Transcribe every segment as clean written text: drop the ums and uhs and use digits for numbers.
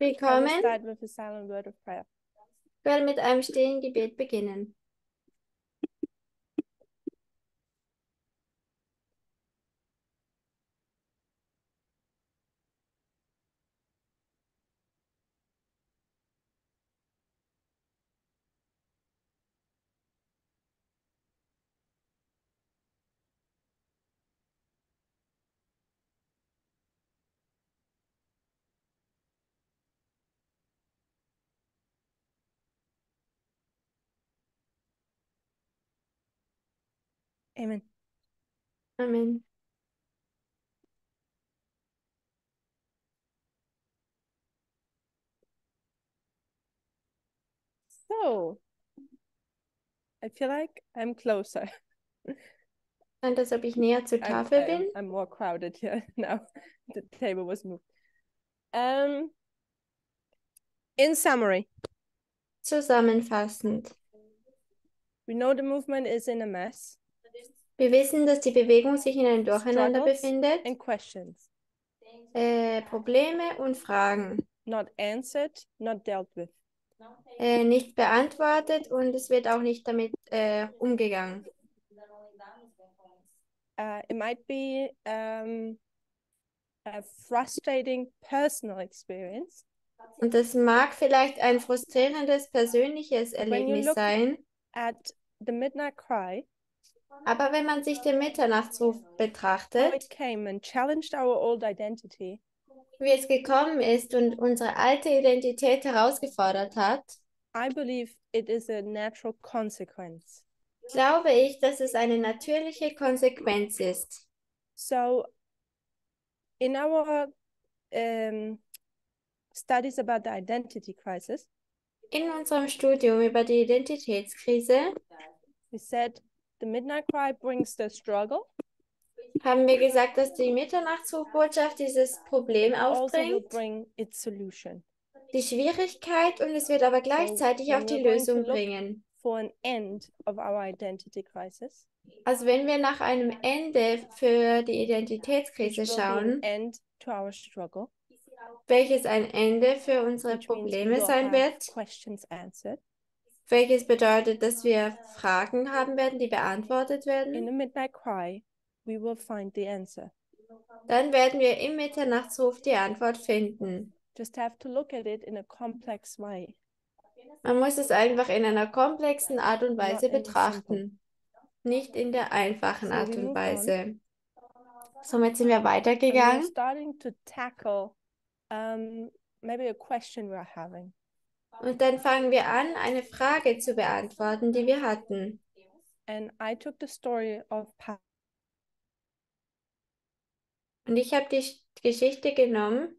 Willkommen. Start with a silent word of prayer. Ich werde mit einem stillen Gebet beginnen. Amen. Amen. So, I feel like I'm closer. Und als ob ich näher zur Tafel bin. I'm more crowded here now. The table was moved. In summary, Zusammenfassend. we know the movement is in a mess. Wir wissen, dass die Bewegung sich in einem Durcheinander Struggles befindet. and questions. Probleme und Fragen. Not answered, not dealt with. Nicht beantwortet und es wird auch nicht damit umgegangen. It might be a frustrating personal experience. Und das mag vielleicht ein frustrierendes persönliches When you Erlebnis look sein. at the midnight cry, Aber wenn man sich den Mitternachtsruf how betrachtet, it came and challenged our old identity, wie es gekommen ist und unsere alte Identität herausgefordert hat, I believe it is a natural consequence. glaube ich, dass es eine natürliche Konsequenz ist. So, in our studies about the identity crisis, In unserem Studium über die Identitätskrise we said the midnight cry brings the struggle, haben wir gesagt, dass die Mitternachtsrufbotschaft dieses Problem also will aufbringt, bring its solution. die Schwierigkeit, und es wird aber gleichzeitig auch die Lösung bringen. For an end of our identity crisis, Also wenn wir nach einem Ende für die Identitätskrise schauen, end to our struggle, welches ein Ende für unsere which means we Probleme will sein have wird, questions answered. welches bedeutet, dass wir Fragen haben werden, die beantwortet In werden, the midnight cry, we will find the answer. dann werden wir im Mitternachtsruf die Antwort finden. Just have to look at it in a complex way. Man muss es einfach in einer komplexen Art und Weise Not in betrachten, nicht in der einfachen So Art we und move Weise. Somit sind wir And we're weitergegangen starting to tackle maybe a question we're having. und dann fangen wir an, eine Frage zu beantworten, die wir hatten. And I took the story of Und ich habe die Geschichte genommen.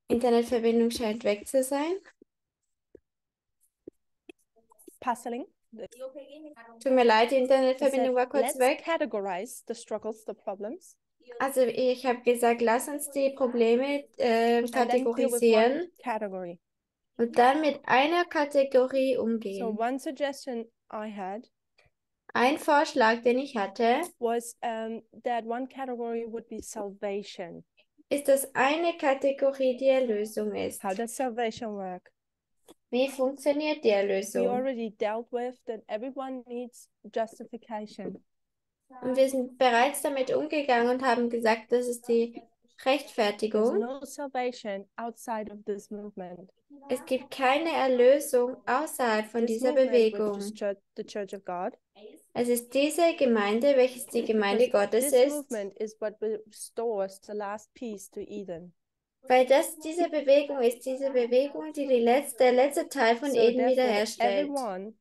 Internetverbindung scheint weg zu sein. puzzling. Tut mir leid, die Internetverbindung war kurz Let's weg. categorize the struggles, the problems. Also ich habe gesagt, lass uns die Probleme And then deal with kategorisieren one category. und dann mit einer Kategorie So umgehen. one suggestion I had Ein Vorschlag, den ich hatte, was that one category would be salvation. ist, dass eine Kategorie die Erlösung ist. How does salvation work? Wie funktioniert die We Erlösung? already dealt with that everyone needs justification. Und wir sind bereits damit umgegangen und haben gesagt, das ist die There's Rechtfertigung. no salvation outside of this movement. Es gibt keine Erlösung außerhalb von This dieser movement, which Bewegung. is the Church of God. Es ist diese Gemeinde, welches die Gemeinde Gottes This ist, movement is what restores the last piece to Eden. weil das diese Bewegung ist, diese Bewegung, die der letzte Teil von So Eden therefore, wiederherstellt. everyone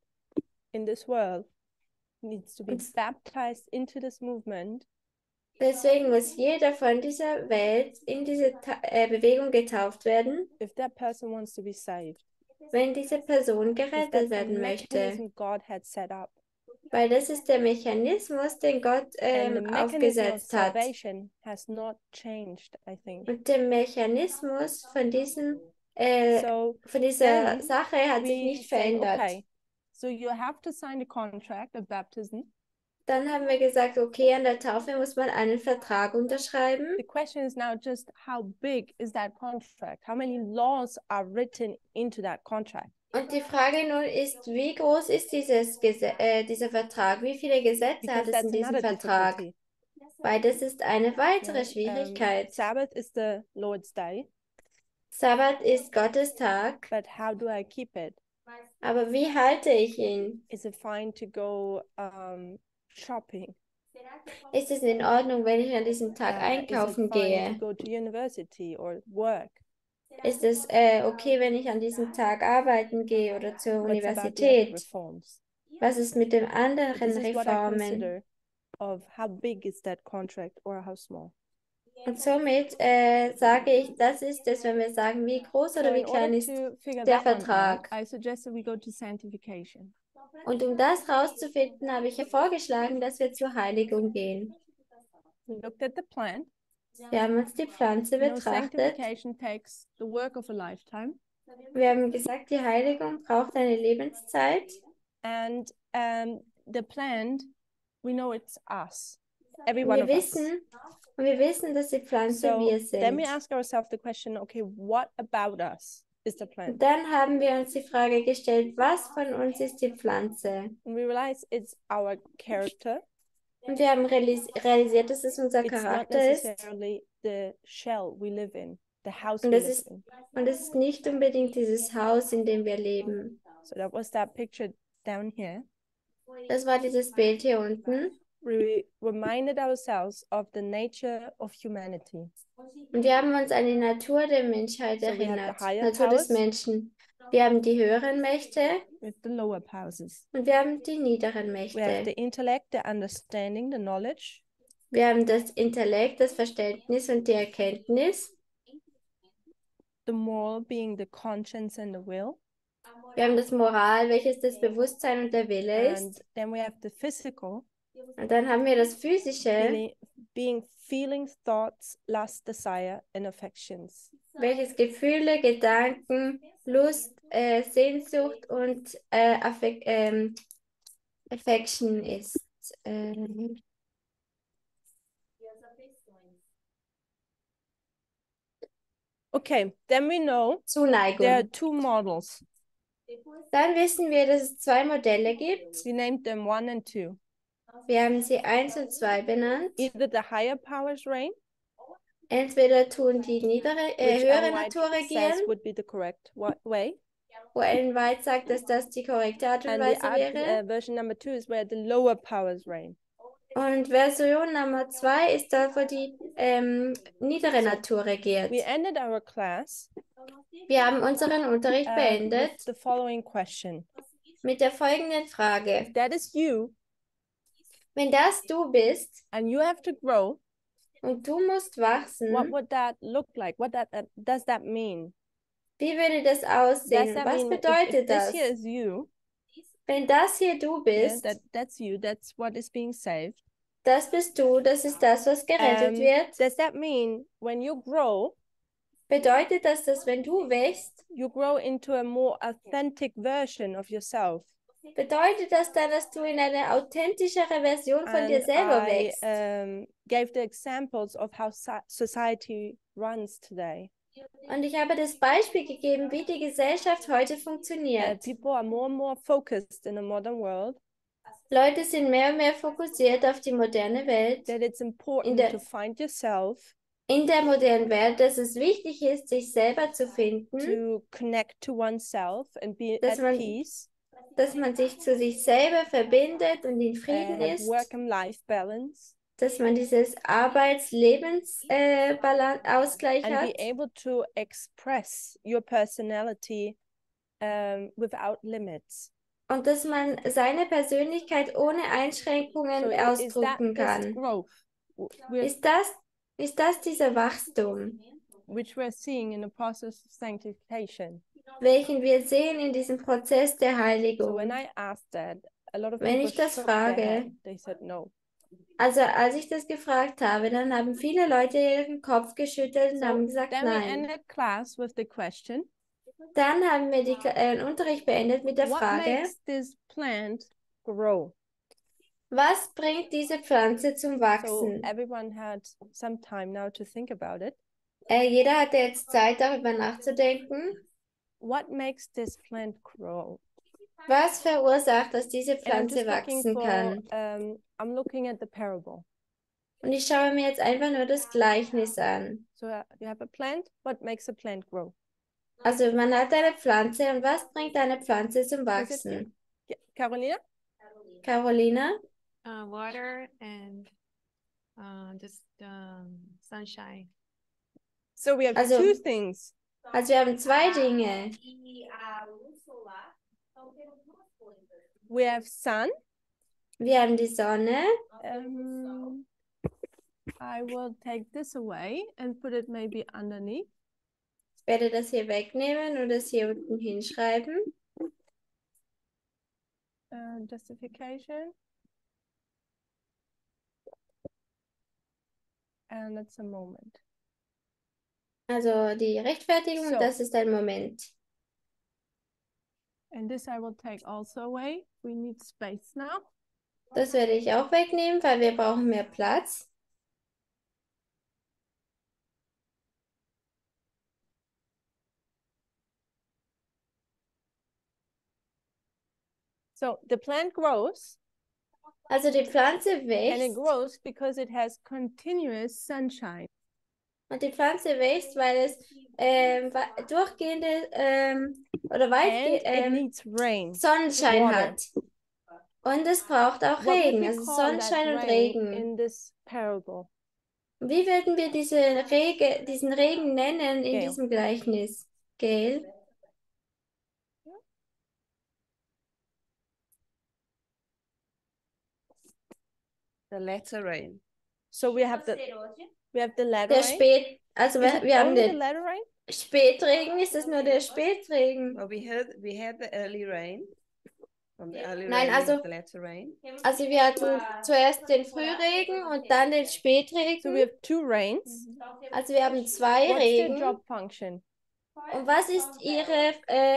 in this world needs to be Und baptized into this movement deswegen muss jeder von dieser Welt in diese Bewegung getauft werden, if that person wants to be saved. wenn diese Person Because gerettet that's the werden möchte. mechanism God had set up. Weil das ist der Mechanismus, den Gott And the mechanism of aufgesetzt hat. salvation has not changed, I think. Und der Mechanismus von So dieser then Sache hat sich we nicht say, verändert. okay, so you have to sign the contract of baptism. Dann haben wir gesagt, okay, an der Taufe muss man einen Vertrag unterschreiben. The question is now just how big is that contract? How many laws are written into that contract? Und die Frage nun ist, wie groß ist dieser Vertrag? Wie viele Gesetze hat Because es in that's diesem another Vertrag? difficulty. Weil das ist eine weitere Yeah. Schwierigkeit. Sabbath is the Lord's day, Sabbat ist Gottes Tag, but how do I keep it? aber wie halte ich ihn? Is it fine to go shopping? Ist es in Ordnung, wenn ich an diesem Tag Is it einkaufen fine to gehe? go to university or work? Ist es okay, wenn ich an diesem Tag arbeiten gehe oder zur What's about the other Universität? reforms? Was ist mit den So anderen this is what I Reformen? consider of how big is that contract or how small. Und somit sage ich, das ist es, wenn wir sagen, wie groß So oder wie in order klein ist to figure der that one out, Vertrag. I suggest that we go to sanctification. Und um das rauszufinden, habe ich vorgeschlagen, dass wir zur Heiligung gehen. We looked at the plant. Wir haben uns die Pflanze You know, betrachtet. sanctification takes the work of a lifetime. Wir haben gesagt, die Heiligung braucht eine Lebenszeit. And the plant, we know it's us, every Und one wir of us. wissen, wir wissen, dass die Pflanze So wir then we sind. ask ourselves the question, okay, what about us is the Und plant? dann haben wir uns die Frage gestellt, was von uns ist die Pflanze? And we realize it's our character. Und wir haben realisiert, dass es unser It's not Charakter ist. necessarily the shell we live in, the house Und we es live ist, in. und es ist nicht unbedingt dieses Haus, in dem wir leben. So that was that picture down here. Das war dieses Bild hier unten. We reminded ourselves of the nature of humanity. Und wir haben uns an die Natur der Menschheit So we have erinnert. the higher Natur des powers. Menschen. Wir haben die höheren Mächte With the lower powers. und wir haben die niederen We have the Mächte. intellect, the understanding, the knowledge. Wir haben das Intellekt, das Verständnis und die Erkenntnis. The moral being the conscience and the will. Wir haben das Moral, welches das Bewusstsein und der Wille And ist. then we have the physical, Und dann haben wir das Physische, being feelings, thoughts, lust, desire, and affections. welches Gefühle, Gedanken, Lust, Sehnsucht und Affection ist. Okay, then we know there are Zuneigung. two models. Dann wissen wir, dass es zwei Modelle gibt. We named them 1 and 2. Wir haben sie 1 und 2 benannt. Either the higher powers reign, Entweder tun die which höhere Ellen White Natur says regieren, would be the correct way. wo Ellen White sagt, dass das die korrekte Art und And Weise wäre. version number 2 is where the lower powers reign. Und Version Nummer 2 ist da, wo die niedere Natur regiert. We ended our class Wir haben unseren Unterricht with beendet the following question. mit der folgenden Frage. If that is you Wenn das du bist and you have to grow, und du musst what wachsen, would that look like? What does that mean? wie würde das Does aussehen? that Was mean bedeutet if this das? here is you, Wenn das hier du yeah, bist, that's you, that's what is being saved. das bist du, das ist das, was gerettet wird. Does that mean when you grow, Bedeutet das, dass wenn du wächst, you grow into a more authentic version of yourself? bedeutet das dann, dass du in eine authentischere Version von dir And selber I wächst? gave the examples of how society runs today. Und ich habe das Beispiel gegeben, wie die Gesellschaft heute funktioniert. People are more and more focused in the modern world Leute sind mehr und mehr fokussiert auf die moderne Welt. that it's important der- to find yourself, In der modernen Welt, dass es wichtig ist, sich selber zu finden, to connect to oneself and be dass at peace, dass man sich zu sich selber verbindet und in Frieden have ist, work and life balance, dass man dieses Arbeits-Lebens-Ausgleich and be hat able to express your personality without limits. und dass man seine Persönlichkeit ohne Einschränkungen So is that ausdrücken this kann. growth Ist das dieser Wachstum, which we're seeing in the process of sanctification? welchen wir sehen in diesem Prozess der So when Heiligung? I asked that, a lot of Wenn people ich das shook their frage, head. They said no. Also als ich das gefragt habe, dann haben viele Leute ihren Kopf geschüttelt und So haben gesagt, then we nein. ended class with the question, Dann haben wir den Unterricht beendet mit der what Frage, makes this plant grow? Was bringt diese Pflanze zum So Wachsen? everyone had some time now to think about it. Jeder hatte jetzt Zeit, darüber nachzudenken. What makes this plant grow? Was verursacht, dass diese And I'm Pflanze just looking wachsen for, kann? I'm looking at the parable. Und ich schaue mir jetzt einfach nur das Gleichnis an. So you have a plant. What makes a plant grow? Also man hat eine Pflanze und was bringt eine Pflanze zum Is it here? Wachsen? Carolina? Carolina? Water and just sunshine. So we have Also- two things. Also wir haben zwei Dinge. We have sun. Wir haben die Sonne. I will take this away and put it maybe underneath. Ich werde das hier wegnehmen und das hier unten hinschreiben. Justification. And it's a moment. Also die Rechtfertigung, So. das ist ein Moment. And this I will take also away. We need space now. Das werde ich auch wegnehmen, weil wir brauchen mehr Platz. So the plant grows. Also die Pflanze And it wächst. grows because it has continuous sunshine. Und die Pflanze wächst, weil es durchgehende oder And it weit needs rain. Sonnenschein water. hat. Und es braucht auch What would Regen, we also call that Sonnenschein und rain Regen. in this parable? Wie würden wir diesen Regen nennen in Gale. diesem Gleichnis? Gale? The latter rain. So we have the latter Der rain. Also Is it wir haben only the den latter rain? Spätregen, ist das nur der Spätregen? Well, we had the early rain. From the early Nein, rain, we also- have the latter rain. Also wir hatten zuerst den Frühregen und dann den So we Spätregen. have two rains. Also wir haben zwei What's their Regen. job function? Und was ist ihre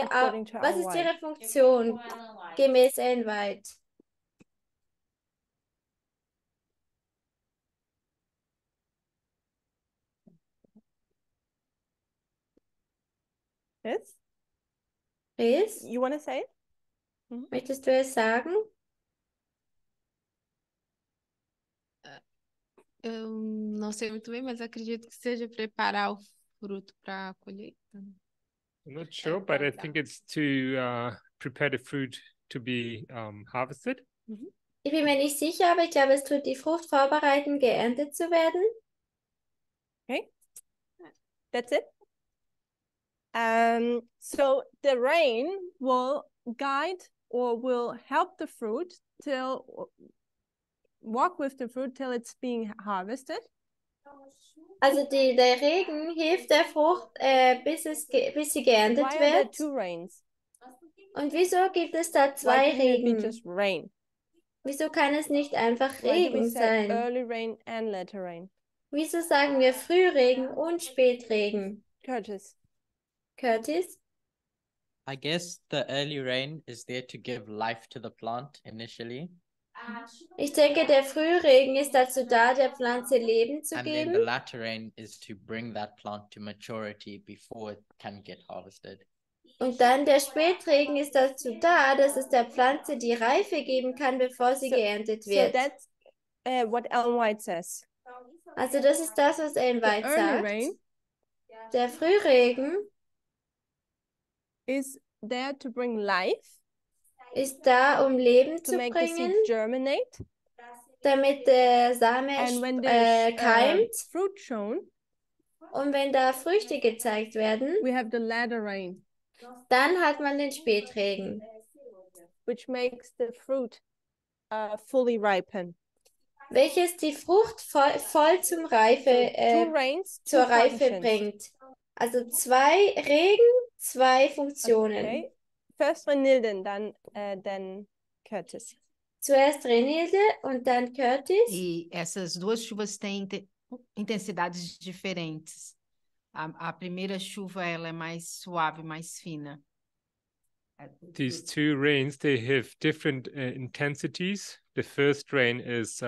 According to was our ist wife. ihre Funktion gemäß Ellen White? Yes? Chris, You want to say it? möchtest du es sagen? Eu não sei muito bem, mas acredito que seja preparar o fruto para a colheita. I'm not sure, but I think it's to prepare the fruit to be harvested. Ich bin mir nicht sicher, aber ich glaube, es tut die Frucht vorbereiten, geerntet zu werden. Okay. That's it. So the rain will guide or will help the fruit walk with the fruit till it's being harvested. Also der Regen hilft der Frucht, bis sie geerntet Why are there wird. two rains? Und wieso gibt es da Why zwei couldn't it be Regen? just rain? Wieso kann es nicht einfach Why do we Regen say sein? early rain and later rain? Wieso sagen wir Frühregen und Spätregen? Curtis. Curtis? I guess the early rain is there to give life to the plant initially, Ich denke, der Frühregen ist dazu da, der Pflanze Leben zu and then the geben. latter rain is to bring that plant to maturity before it can get harvested. Und dann der Spätregen ist dazu da, dass es der Pflanze die Reife geben kann, bevor sie geerntet So wird. that's what Ellen White says. Also das ist das, was Ellen The White early sagt. rain Der Frühregen is there to bring life, ist da, um Leben to zu make the bringen, seed germinate, damit der Same and when there's keimt. fruit shown, Und wenn da Früchte gezeigt werden, we have the latter rain, dann hat man den Spätregen, which makes the fruit fully ripen. welches die Frucht voll zum Reife, Two rains, two zur Reife functions. bringt. Also zwei Regen, zwei Funktionen. Okay. First Renilden, then Curtis. Zuerst Renilde und dann Curtis. E essas duas chuvas têm intensidades diferentes. A primeira chuva ela é mais suave, mais fina. these two rains, they have different intensities. The first rain is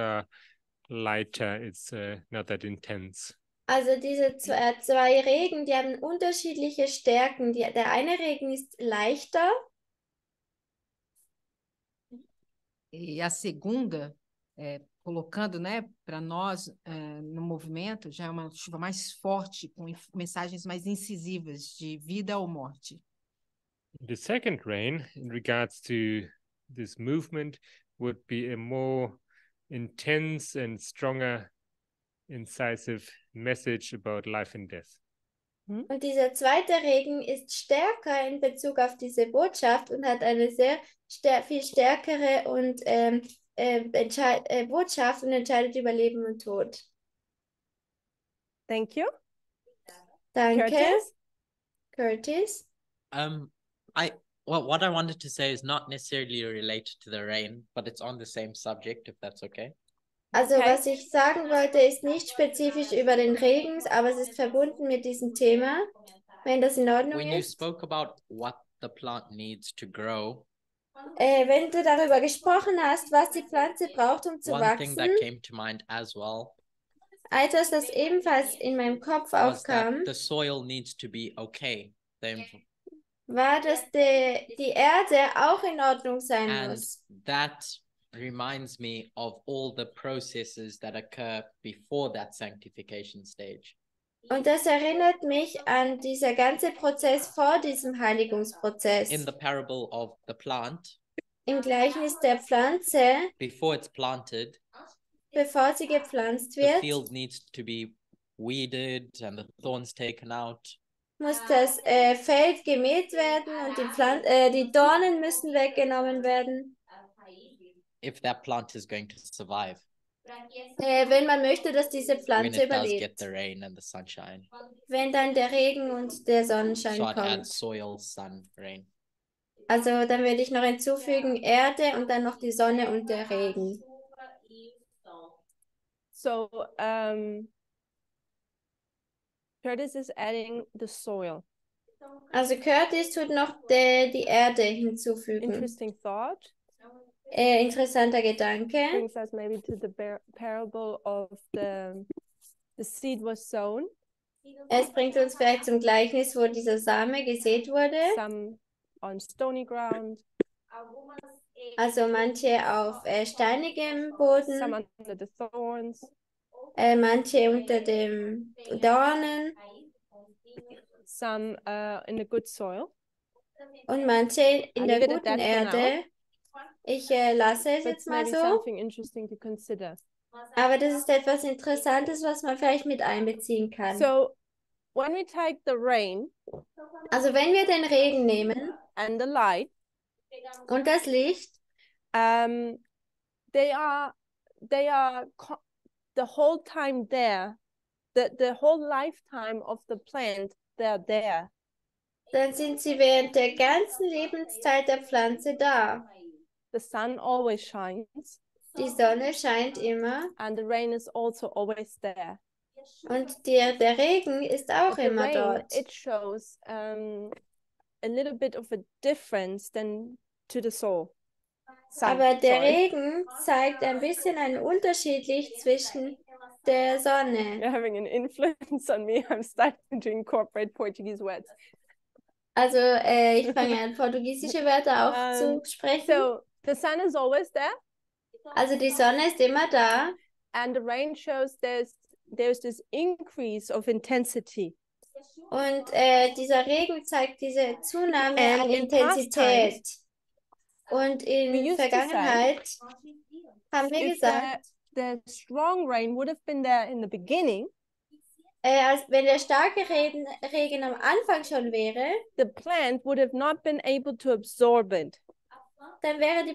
lighter, it's not that intense. Also diese zwei Regen, die haben unterschiedliche Stärken. Der eine Regen ist leichter E a segunda, colocando, né, para nós no movimento, já é uma chuva mais forte, com mensagens mais incisivas de vida ou morte. The second rain, in regards to this movement, would be a more intense and stronger, incisive message about life and death. und dieser zweite Regen ist stärker in Bezug auf diese Botschaft und hat eine sehr viel stärkere und Botschaft und entscheidet über Leben und Tod. Thank you. Danke, Curtis? Curtis. What I wanted to say is not necessarily related to the rain, but it's on the same subject, if that's okay. Also Okay. was ich sagen wollte, ist nicht spezifisch über den Regen, aber es ist verbunden mit diesem Thema, wenn das in Ordnung When you ist. spoke about what the plant needs to grow, Wenn du darüber gesprochen hast, was die Pflanze braucht, um zu one thing that wachsen, came to mind as well etwas, das ebenfalls in meinem Kopf was aufkam, that the soil needs to be okay. war, dass die Erde auch in Ordnung sein And muss. that reminds me of all the processes that occur before that sanctification stage. Und das erinnert mich an dieser ganze Prozess vor diesem Heiligungsprozess. In the parable of the plant, Im Gleichnis der Pflanze, before it's planted, bevor sie gepflanzt the wird, field needs to be weeded and the thorns taken out. muss das Feld gemäht werden und die Dornen müssen weggenommen werden, If that plant is going to survive wenn man möchte, dass diese when Pflanze it does get überlebt. the rain and the sunshine. Wenn dann der Regen und der Sonnenschein So I'd add kommt. soil, sun, rain. Also dann würde ich noch hinzufügen Erde und dann noch die Sonne und der Regen. So Curtis is adding the soil. Also Curtis tut noch die Erde hinzufügen. Interesting thought. Interessanter Gedanke. Brings us maybe to the parable of the seed was sown. Es bringt uns vielleicht zum Gleichnis, wo dieser Same gesät wurde. Some on stony ground, Also manche auf steinigem some Boden, under the thorns, manche unter dem Dornen some in the good soil. und manche in I'll der leave it at guten that for Erde. Ich lasse es But jetzt mal maybe so, something interesting to consider. aber das ist etwas Interessantes, was man vielleicht mit einbeziehen kann. So when we take the rain Also wenn wir den Regen nehmen and the light, und das Licht, they are the whole time there, the whole lifetime of the plant, they're there. dann sind sie während der ganzen Lebenszeit der Pflanze da. The sun always shines Die Sonne scheint immer and the rain is also always there. und der Regen ist auch But the immer rain, dort. it shows a little bit of a difference than to the soul. Aber der Sorry. Regen zeigt ein bisschen einen Unterschied zwischen der Sonne. You're having an influence on me. I'm starting to incorporate Portuguese words. Also ich fange an, portugiesische Wörter auch zu sprechen. So the sun is always there, Also die Sonne ist immer da and the rain shows there's this increase of intensity. und dieser Regen zeigt diese Zunahme And an in past Intensität. Und we in used to Vergangenheit haben wir If gesagt, the strong rain would have been there in the beginning, wenn der starke Regen am Anfang schon wäre, the plant would have not been able to absorb it. dann wäre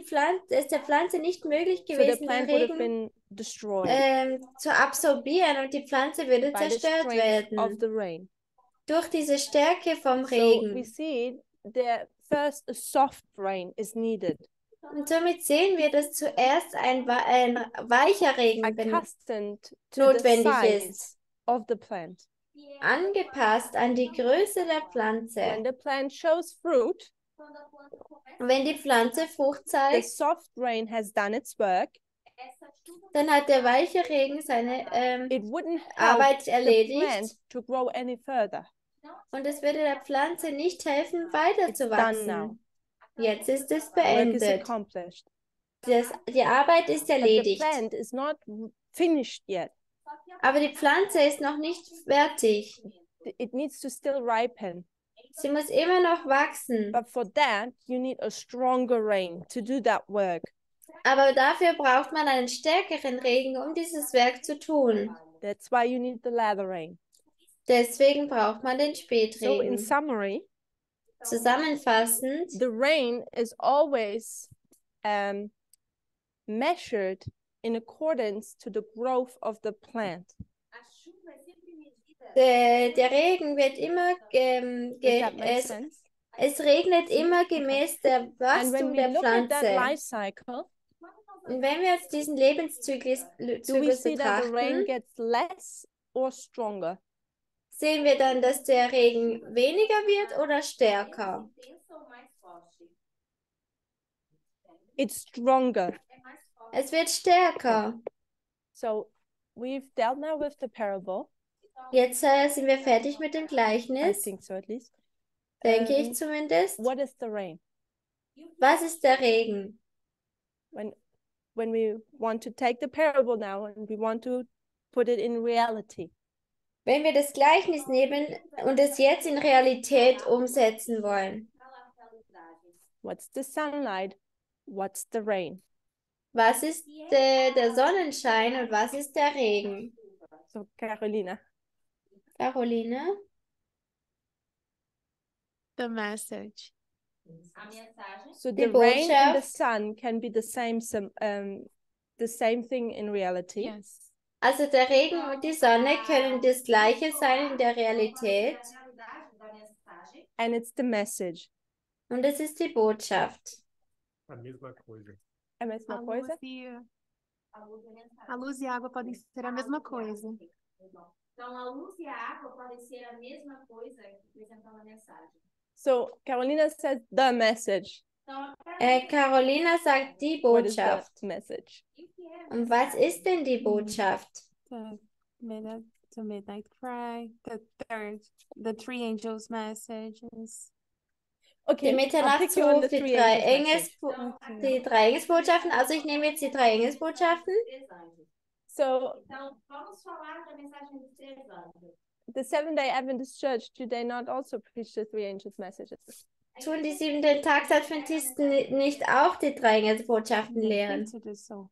es der Pflanze nicht möglich So the gewesen, den plant would have Regen been destroyed zu absorbieren und die Pflanze würde by the zerstört strength of werden the rain. durch diese Stärke vom So we Regen. see that first a soft rain is needed, Und somit sehen wir, dass zuerst ein weicher Regen accustomed to the notwendig size ist, of the plant. angepasst an die Größe der When Pflanze. the plant shows fruit, Wenn die Pflanze Frucht the zeigt, soft rain has done its work, dann hat der weiche Regen seine it wouldn't help Arbeit the erledigt plant to grow any further. und es würde der Pflanze nicht helfen, It's done now. weiterzuwachsen. Jetzt ist es Work is beendet. accomplished. Die Arbeit ist But the erledigt. plant is not finished yet. Aber die Pflanze ist noch nicht fertig. It needs to still ripen. Sie muss immer noch wachsen. But for that, you need a stronger rain to do that work. Aber dafür braucht man einen stärkeren Regen, um dieses Werk zu tun. That's why you need the latter rain. Deswegen braucht man den So Spätregen. in summary, Zusammenfassend, the rain is always measured in accordance to the growth of the plant. der Regen wird immer, Does that make sense? es regnet immer gemäß der And when Wachstum we der look at that Pflanze. life cycle, Und wenn wir jetzt diesen Lebenszyklus do we see that the rain betrachten, gets less or stronger? sehen wir dann, dass der Regen weniger wird oder stärker? It's stronger. Es wird stärker. So we've dealt now with the parable. Jetzt sind wir fertig mit dem I Gleichnis, think so at least. denke ich zumindest. What is the rain? Was ist der Regen? When we want to take the parable now and we want to put it in reality. Wenn wir das Gleichnis nehmen und es jetzt in Realität umsetzen wollen. What's the sunlight? What's the rain? Was ist der Sonnenschein und was ist der Regen? So Carolina. Caroline? The message. So Die the rain and the Botschaft. sun can be the same thing in reality. Yes. Also der Regen und die Sonne können das Gleiche sein in der Realität. And it's the message. Und es ist die Botschaft. A mesma coisa. A mesma A coisa? luz e a água podem ser a mesma coisa. Então, a luz e a água podem ser a mesma coisa representando a mensagem. So Carolina says the message. Carolina sagt die What is the Botschaft. message? Und was ist denn die Botschaft? The midnight cry. The three angels' messages. Okay, Die I'll pick you on the Mitternachtsruf, die three drei angels message. die drei Engelsbotschaften. Also ich nehme jetzt die drei Engelsbotschaften. So Então, vamos falar da mensagem dos três anjos. the Seventh-day Adventist Church, do they not also preach the three angels messages? Tun die Siebenten-Tags-Adventisten nicht auch die drei Engelsbotschaften They lehren? think to do so.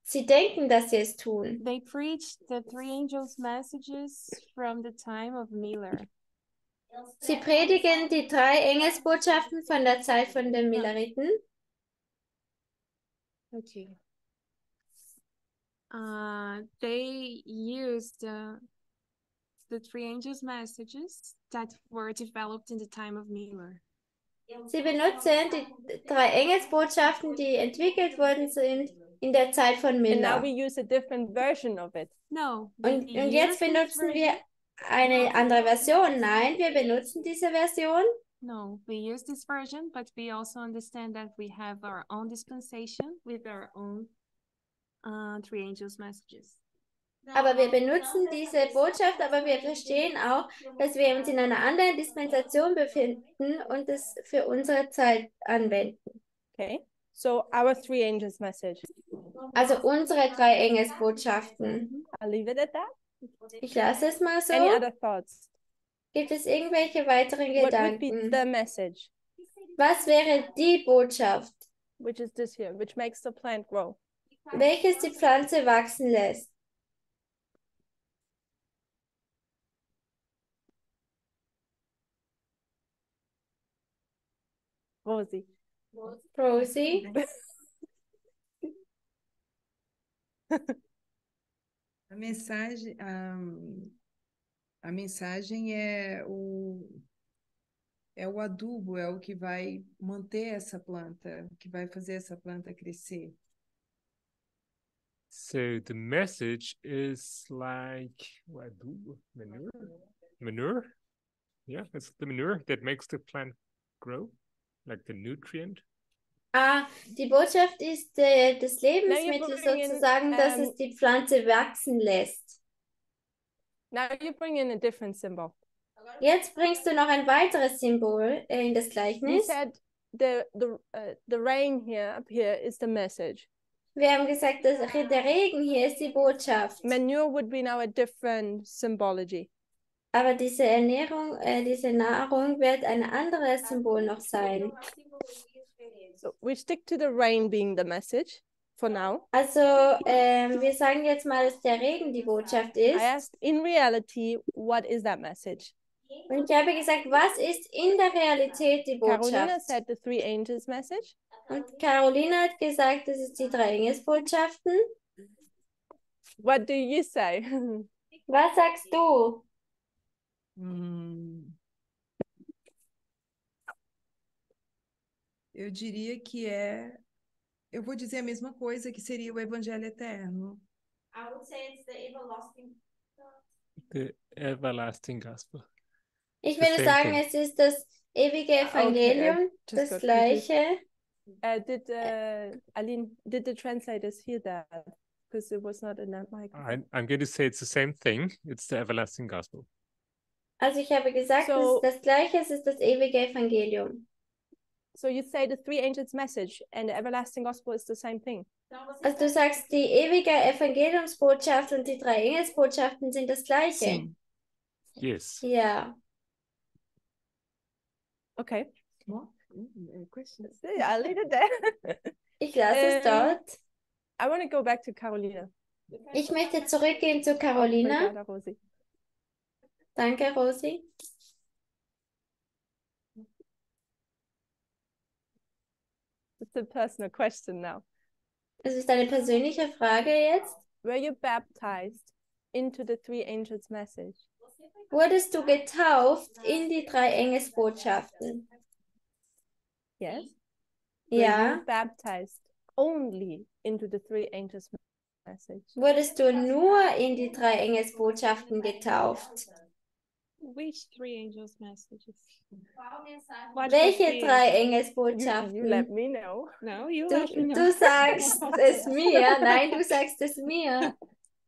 Sie denken, dass sie es tun. They preached the three angels' messages from the time of Miller. Sie predigen die drei Engelsbotschaften von der Zeit von den Milleriten. Okay. They used the three angels' messages that were developed in the time of Miller. Sie benutzen die drei Engelsbotschaften, die entwickelt worden sind in der Zeit von And now Miller. we use a different version of it. No. Und jetzt benutzen wir eine andere Version. Nein, wir benutzen diese Version. No, we use this version, but we also understand that we have our own dispensation with our own three angels' messages. Aber wir benutzen diese Botschaft, aber wir verstehen auch, dass wir uns in einer anderen Dispensation befinden und es für unsere Zeit anwenden. Okay, so our three angels message. Also unsere drei Engelsbotschaften. I'll leave it at that. Ich lasse es mal so. Any other thoughts? Gibt es irgendwelche weiteren What would be Gedanken? the message? Was wäre die Botschaft, Which is this here, which makes the plant grow? welches die Pflanze wachsen lässt? Rosie. Rosie? A mensagem é o adubo, é o que vai manter essa planta, que vai fazer essa planta crescer. So the message is like manure? Manure? Yeah, it's the manure that makes the plant grow, like the nutrient. Die Botschaft ist das Now Lebensmittel you bring in, sozusagen, dass es die Pflanze wachsen lässt. now you bring in a different symbol. Jetzt bringst du noch ein weiteres Symbol in das You Gleichnis. said the rain here up here is the message. Wir haben gesagt, dass der Regen hier ist die Botschaft. Manure would be now a different symbology. Aber diese Ernährung, diese Nahrung wird ein anderes Symbol noch sein. So we stick to the rain being the message for now. Also wir sagen jetzt mal, dass der Regen die Botschaft I ist. asked, in reality, what is that message? Und ich habe gesagt, was ist in der Realität die Carolina Botschaft? said the three angels message. Und Carolina hat gesagt, das ist die drei Engelsbotschaften. What do you say? Was sagst du? Eu diria que eu vou dizer a mesma coisa, que seria o Evangelho Eterno. I would say it's the everlasting. The everlasting gospel. Ich The würde same sagen, thing. es ist das ewige Evangelium, just das got confused. Gleiche. Aline, did the translators hear that? Because it was not in that mic. I'm going to say it's the same thing. It's the everlasting gospel. Also ich habe gesagt, So- es ist das Gleiche, es ist das ewige Evangelium. So you say the three angels message and the everlasting gospel is the same thing. Also du sagst, die ewige Evangeliumsbotschaft und die drei Engelsbotschaften sind das Gleiche. Sim. Yes. Ja. Okay. Question. Yeah, I'll leave it there. Ich lasse es dort. I want to go back to Carolina. Ich möchte zurückgehen zu Carolina. Obrigada, Rosi. Danke, Rosi. It's a personal question now. Es ist eine persönliche Frage jetzt. Were you baptized into the three angels message? Wurdest du getauft in die drei Engelsbotschaften? Yes. Were Ja. you baptized only into the three angels message? Wurdest du nur in die drei Engelsbotschaften getauft? Which three angels' messages? Welche drei You Engelsbotschaften? let me know. No, you Du, let me know. du sagst es mir. Nein, du sagst es mir.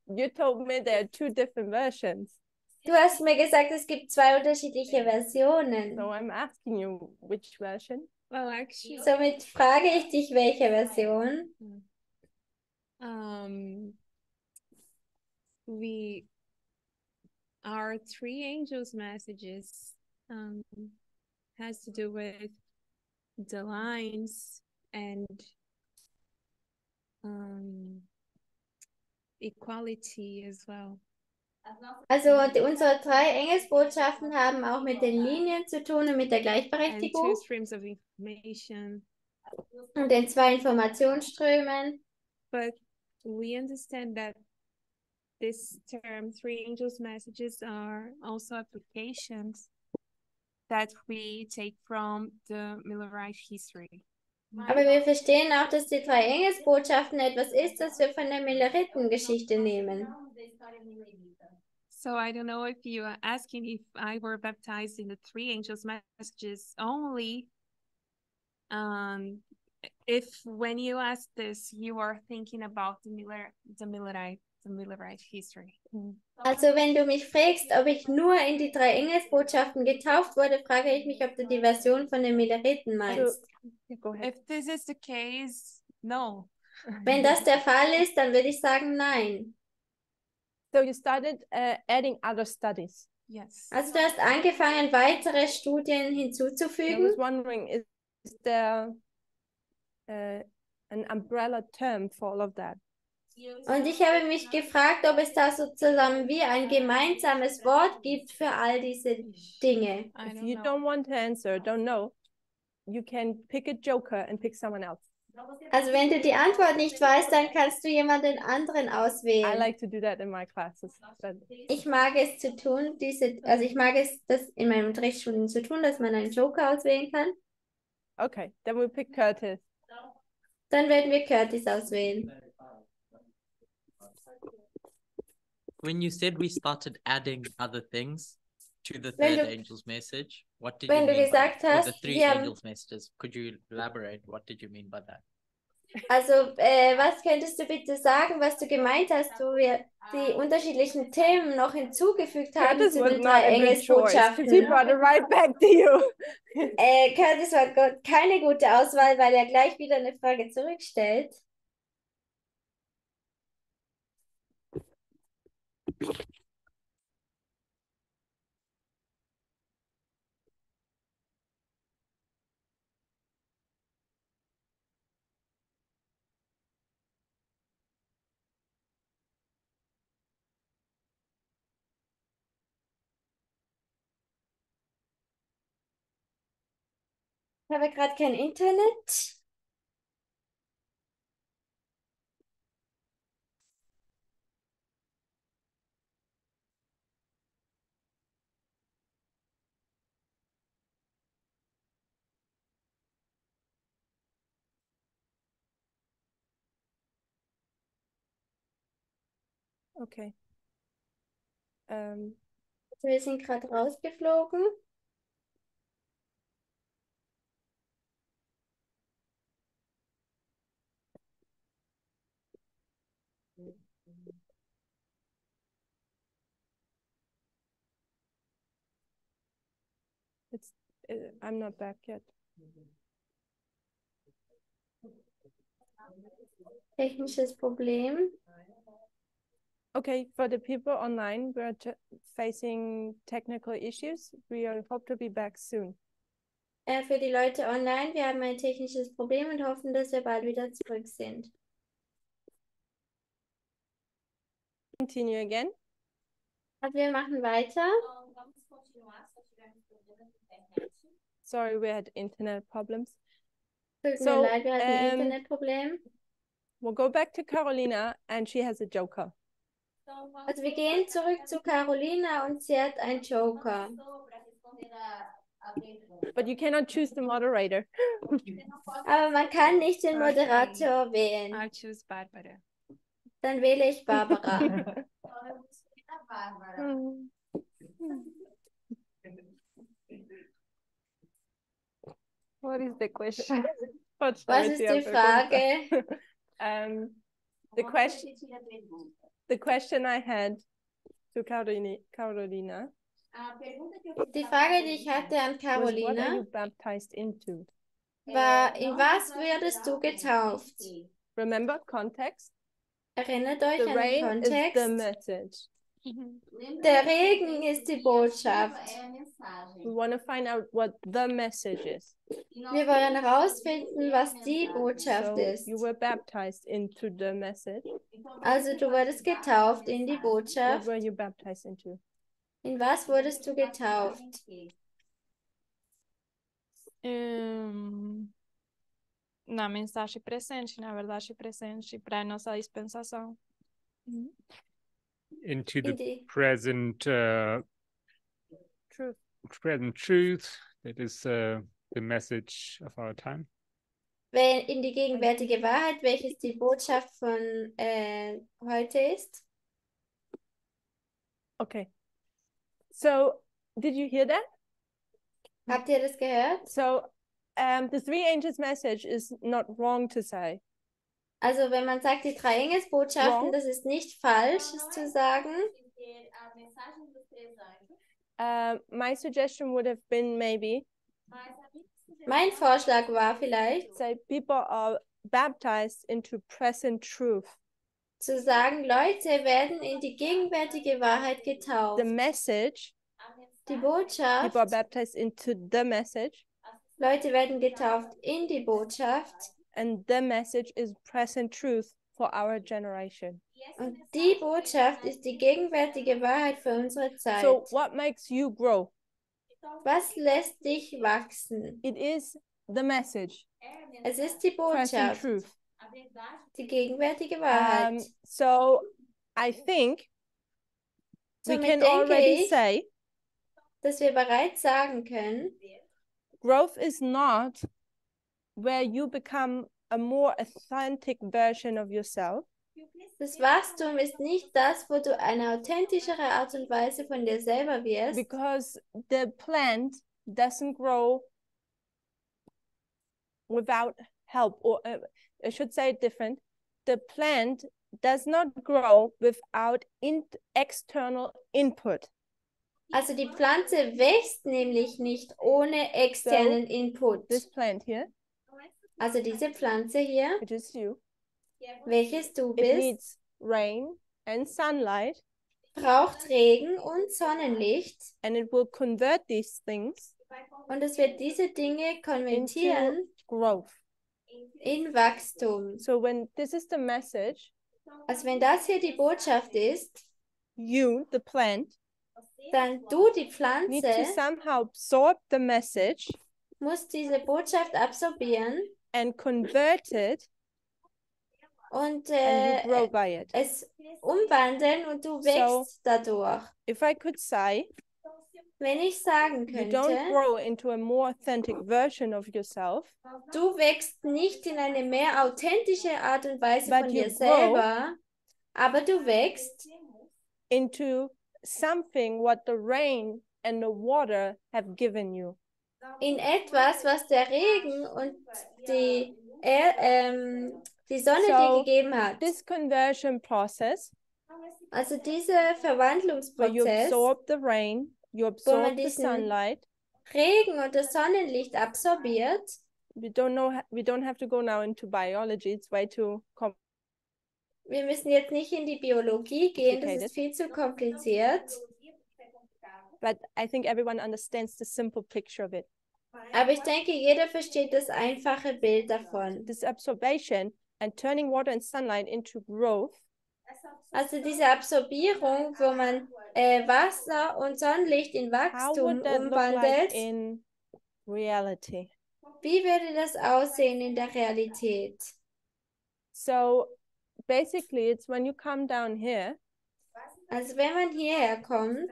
You told me there are two different versions. Du hast mir gesagt, es gibt zwei unterschiedliche Versionen. So I'm asking you which version. Well, actually, Somit frage ich dich, welche Version? Our three angels' messages has to do with the lines and equality as well. Also unsere drei Engelsbotschaften haben auch mit den Linien zu tun und mit der And two Gleichberechtigung streams of information. und den zwei Informationsströmen. But we understand that this term, three angels' messages, are also applications that we take from the Millerite history. Aber wir verstehen auch, dass die drei Engelsbotschaften etwas ist, das wir von der Milleritengeschichte nehmen. So I don't know if you are asking if I were baptized in the three angels' messages only. If when you ask this, you are thinking about the Millerite history. Also wenn du mich fragst, ob ich nur in die drei Engelsbotschaften getauft wurde, frage ich mich, ob du die Version von den Milleriten meinst. Go ahead. If this is the case, no. Wenn das der Fall ist, dann würde ich sagen, nein. So you started adding other studies. Yes. Also du hast angefangen, weitere Studien I was hinzuzufügen. wondering, is there an umbrella term for all of that? Und ich habe mich gefragt, ob es da sozusagen wie ein gemeinsames Wort gibt für all diese Dinge. I If don't you know. don't want to answer, don't know, you can pick a joker and pick someone else. Also wenn du die Antwort nicht weißt, dann kannst du jemanden anderen I auswählen. like to do that in my classes. Ich mag es zu tun, also ich mag es, das in meinen Unterrichtsstunden zu tun, dass man einen Joker auswählen kann. Okay, then we pick Curtis. Dann werden wir Curtis auswählen. When you said we started adding other things, to the Wenn third du- angel's message, what did wenn you du mean by gesagt that? Or the hast, three wir haben- angels' messages? Could you elaborate? What did you mean by that? Also, was könntest du bitte sagen, was du gemeint hast, wo wir die unterschiedlichen Themen noch hinzugefügt haben Curtis zu was den not drei a good choice because he Engelsbotschaften? brought it right back to you. Curtis war keine gute Auswahl, weil er gleich wieder eine Frage zurückstellt. Ich habe gerade kein Internet. Okay. Wir sind gerade rausgeflogen. It's I'm not back yet. Technisches Problem. Okay, for the people online, we're facing technical issues. We hope to be back soon. Für die Leute online, wir haben ein technisches Problem und hoffen, dass wir bald wieder zurück sind. Continue again. Also wir machen weiter. Vamos continuar, se tivermos problemas de internet. Sorry, we had internet problems. Tut mir So, leid, wir hatten ein Internetproblem. We'll go back to Carolina and she has a joker. Então, vamos Also wir gehen zurück zu Carolina und sie hat einen Joker. para responder a pergunta. But you cannot choose the moderator. Aber man kann nicht den Moderator wählen. I choose Barbara. Dann wähle ich Barbara. Então, eu vou escolher a Bárbara. What is the question? Was ist die Frage? The Vamos question, repetir a pergunta. the question I had to Carolina A pergunta que eu fiz Die pra Frage, die ich Carolina hatte an was, what are Carolina, you baptized into? war, in was würdest du getauft? Remember context? Erinnert euch The an den rain is the Kontext. message. Der Regen ist die Botschaft. é a mensagem. We want to find out what the message is. Wir wollen herausfinden, was die Botschaft So ist. you were baptized into the message. Also du wurdest getauft in die What Botschaft. were you baptized into? In was wurdest du getauft? Na mensagem presente, na verdade presente para a nossa dispensação. Into In the die, present Truth. present truth. That is the message of our time. in die gegenwärtige Wahrheit, welches die Botschaft von heute ist. Okay. So did you hear that? Habt ihr das gehört? So the three angels message is not wrong to say. Also wenn man sagt, die drei Engelsbotschaften, Wrong. das ist nicht falsch, es zu sagen. Dizer a mensagem dos três anjos, My suggestion would have been maybe mas a minha sugestão Mein Vorschlag war vielleicht, say people are baptized into present truth. zu sagen, Leute werden in die gegenwärtige Wahrheit getauft. The message, Die people are Botschaft, baptized into the message, Leute werden getauft in die Botschaft. and the message is present truth for our generation. Und die Botschaft ist die gegenwärtige Wahrheit für unsere Zeit. So what makes you grow? Was lässt dich wachsen? It is the message, Es ist die present Botschaft, truth. die gegenwärtige Wahrheit. So I think we Somit can denke already ich, say dass wir bereits sagen können, growth is not where you become a more authentic version of yourself. Das Wachstum ist nicht das, wo du eine authentischere Art und Weise von dir selber wirst, because the plant doesn't grow without help, or I should say it different. The plant does not grow without external input. also die Pflanze wächst nämlich nicht ohne externen Input. This plant here, Also diese Pflanze hier, which is you, welches du it bist, needs rain and sunlight, braucht Regen und Sonnenlicht and it will convert these things und es wird diese Dinge into konvertieren growth. in Wachstum. So when this is the message, Also wenn das hier die Botschaft ist, you, the plant, dann du, die need to Pflanze, somehow absorb the message musst diese Botschaft absorbieren and convert it, und and you grow by it. es umwandeln und du So, wächst dadurch. if I could say, Wenn ich sagen you don't könnte, grow into a more authentic version of yourself, du wächst nicht in eine mehr authentische Art und Weise but von you dir grow selber, aber du wächst into something what the rain and the water have given you. in etwas, was der Regen und die, die Sonne dir So gegeben hat. this conversion process, Also dieser where you Verwandlungsprozess, absorb the rain, you wo man absorb the diesen sunlight. Regen und das Sonnenlicht absorbiert. We don't have to go now into biology. It's way too Wir müssen jetzt nicht in die Biologie gehen, das complicated. ist viel zu kompliziert. But I think everyone understands the simple picture of it. Aber ich denke, jeder versteht das einfache Bild davon. This absorption and turning water and sunlight into growth Also diese Absorbierung, wo man Wasser und Sonnenlicht in how Wachstum would that look like umwandelt, in reality? wie würde das aussehen in der Realität? So basically, it's when you come down here, Also wenn man hierher kommt,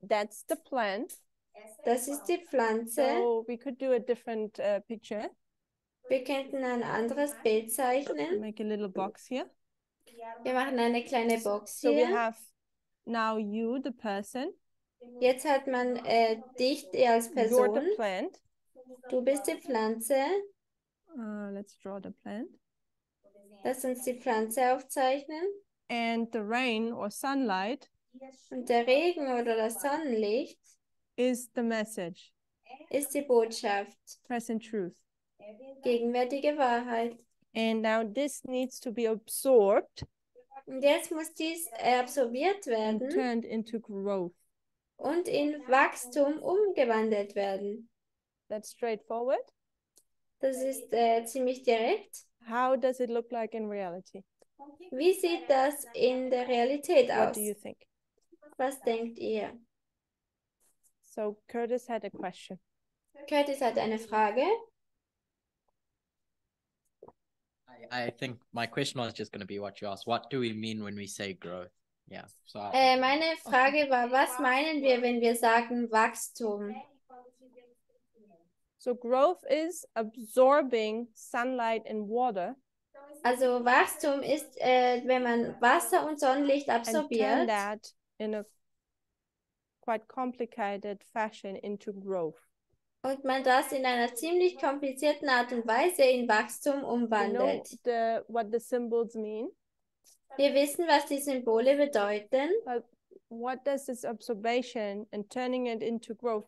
that's the plant. das ist die Pflanze. So we could do a different picture. Wir könnten ein anderes Bild zeichnen. Make a little box here. Wir machen eine kleine Box So we hier. have now you, the person. Jetzt hat man dich als You're the Person. plant. Du bist die Pflanze. Let's draw the plant. Lass uns die Pflanze aufzeichnen. And the rain or sunlight Und der Regen oder das Sonnenlicht is the message, ist die Botschaft, present truth. gegenwärtige Wahrheit. And now this needs to be absorbed Und jetzt muss dies absorbiert and werden turned into growth. und in Wachstum umgewandelt werden. That's straightforward. Das ist ziemlich direkt. How does it look like in reality? Wie sieht das in der Realität What aus? do you think? Was denkt ihr? So Curtis had a question. Curtis hat eine Frage. I think my question was just going to be what you asked. What do we mean when we say growth? Yeah. So Meine Frage war, was meinen wir, wenn wir sagen Wachstum? So growth is absorbing sunlight and water Also Wachstum ist, wenn man Wasser und Sonnenlicht and turn absorbiert that in a quite complicated fashion into growth. und man das in einer ziemlich komplizierten Art und Weise in Wachstum You know umwandelt. what the symbols mean? Wir wissen, was die Symbole bedeuten, But what does this absorption and turning it into growth,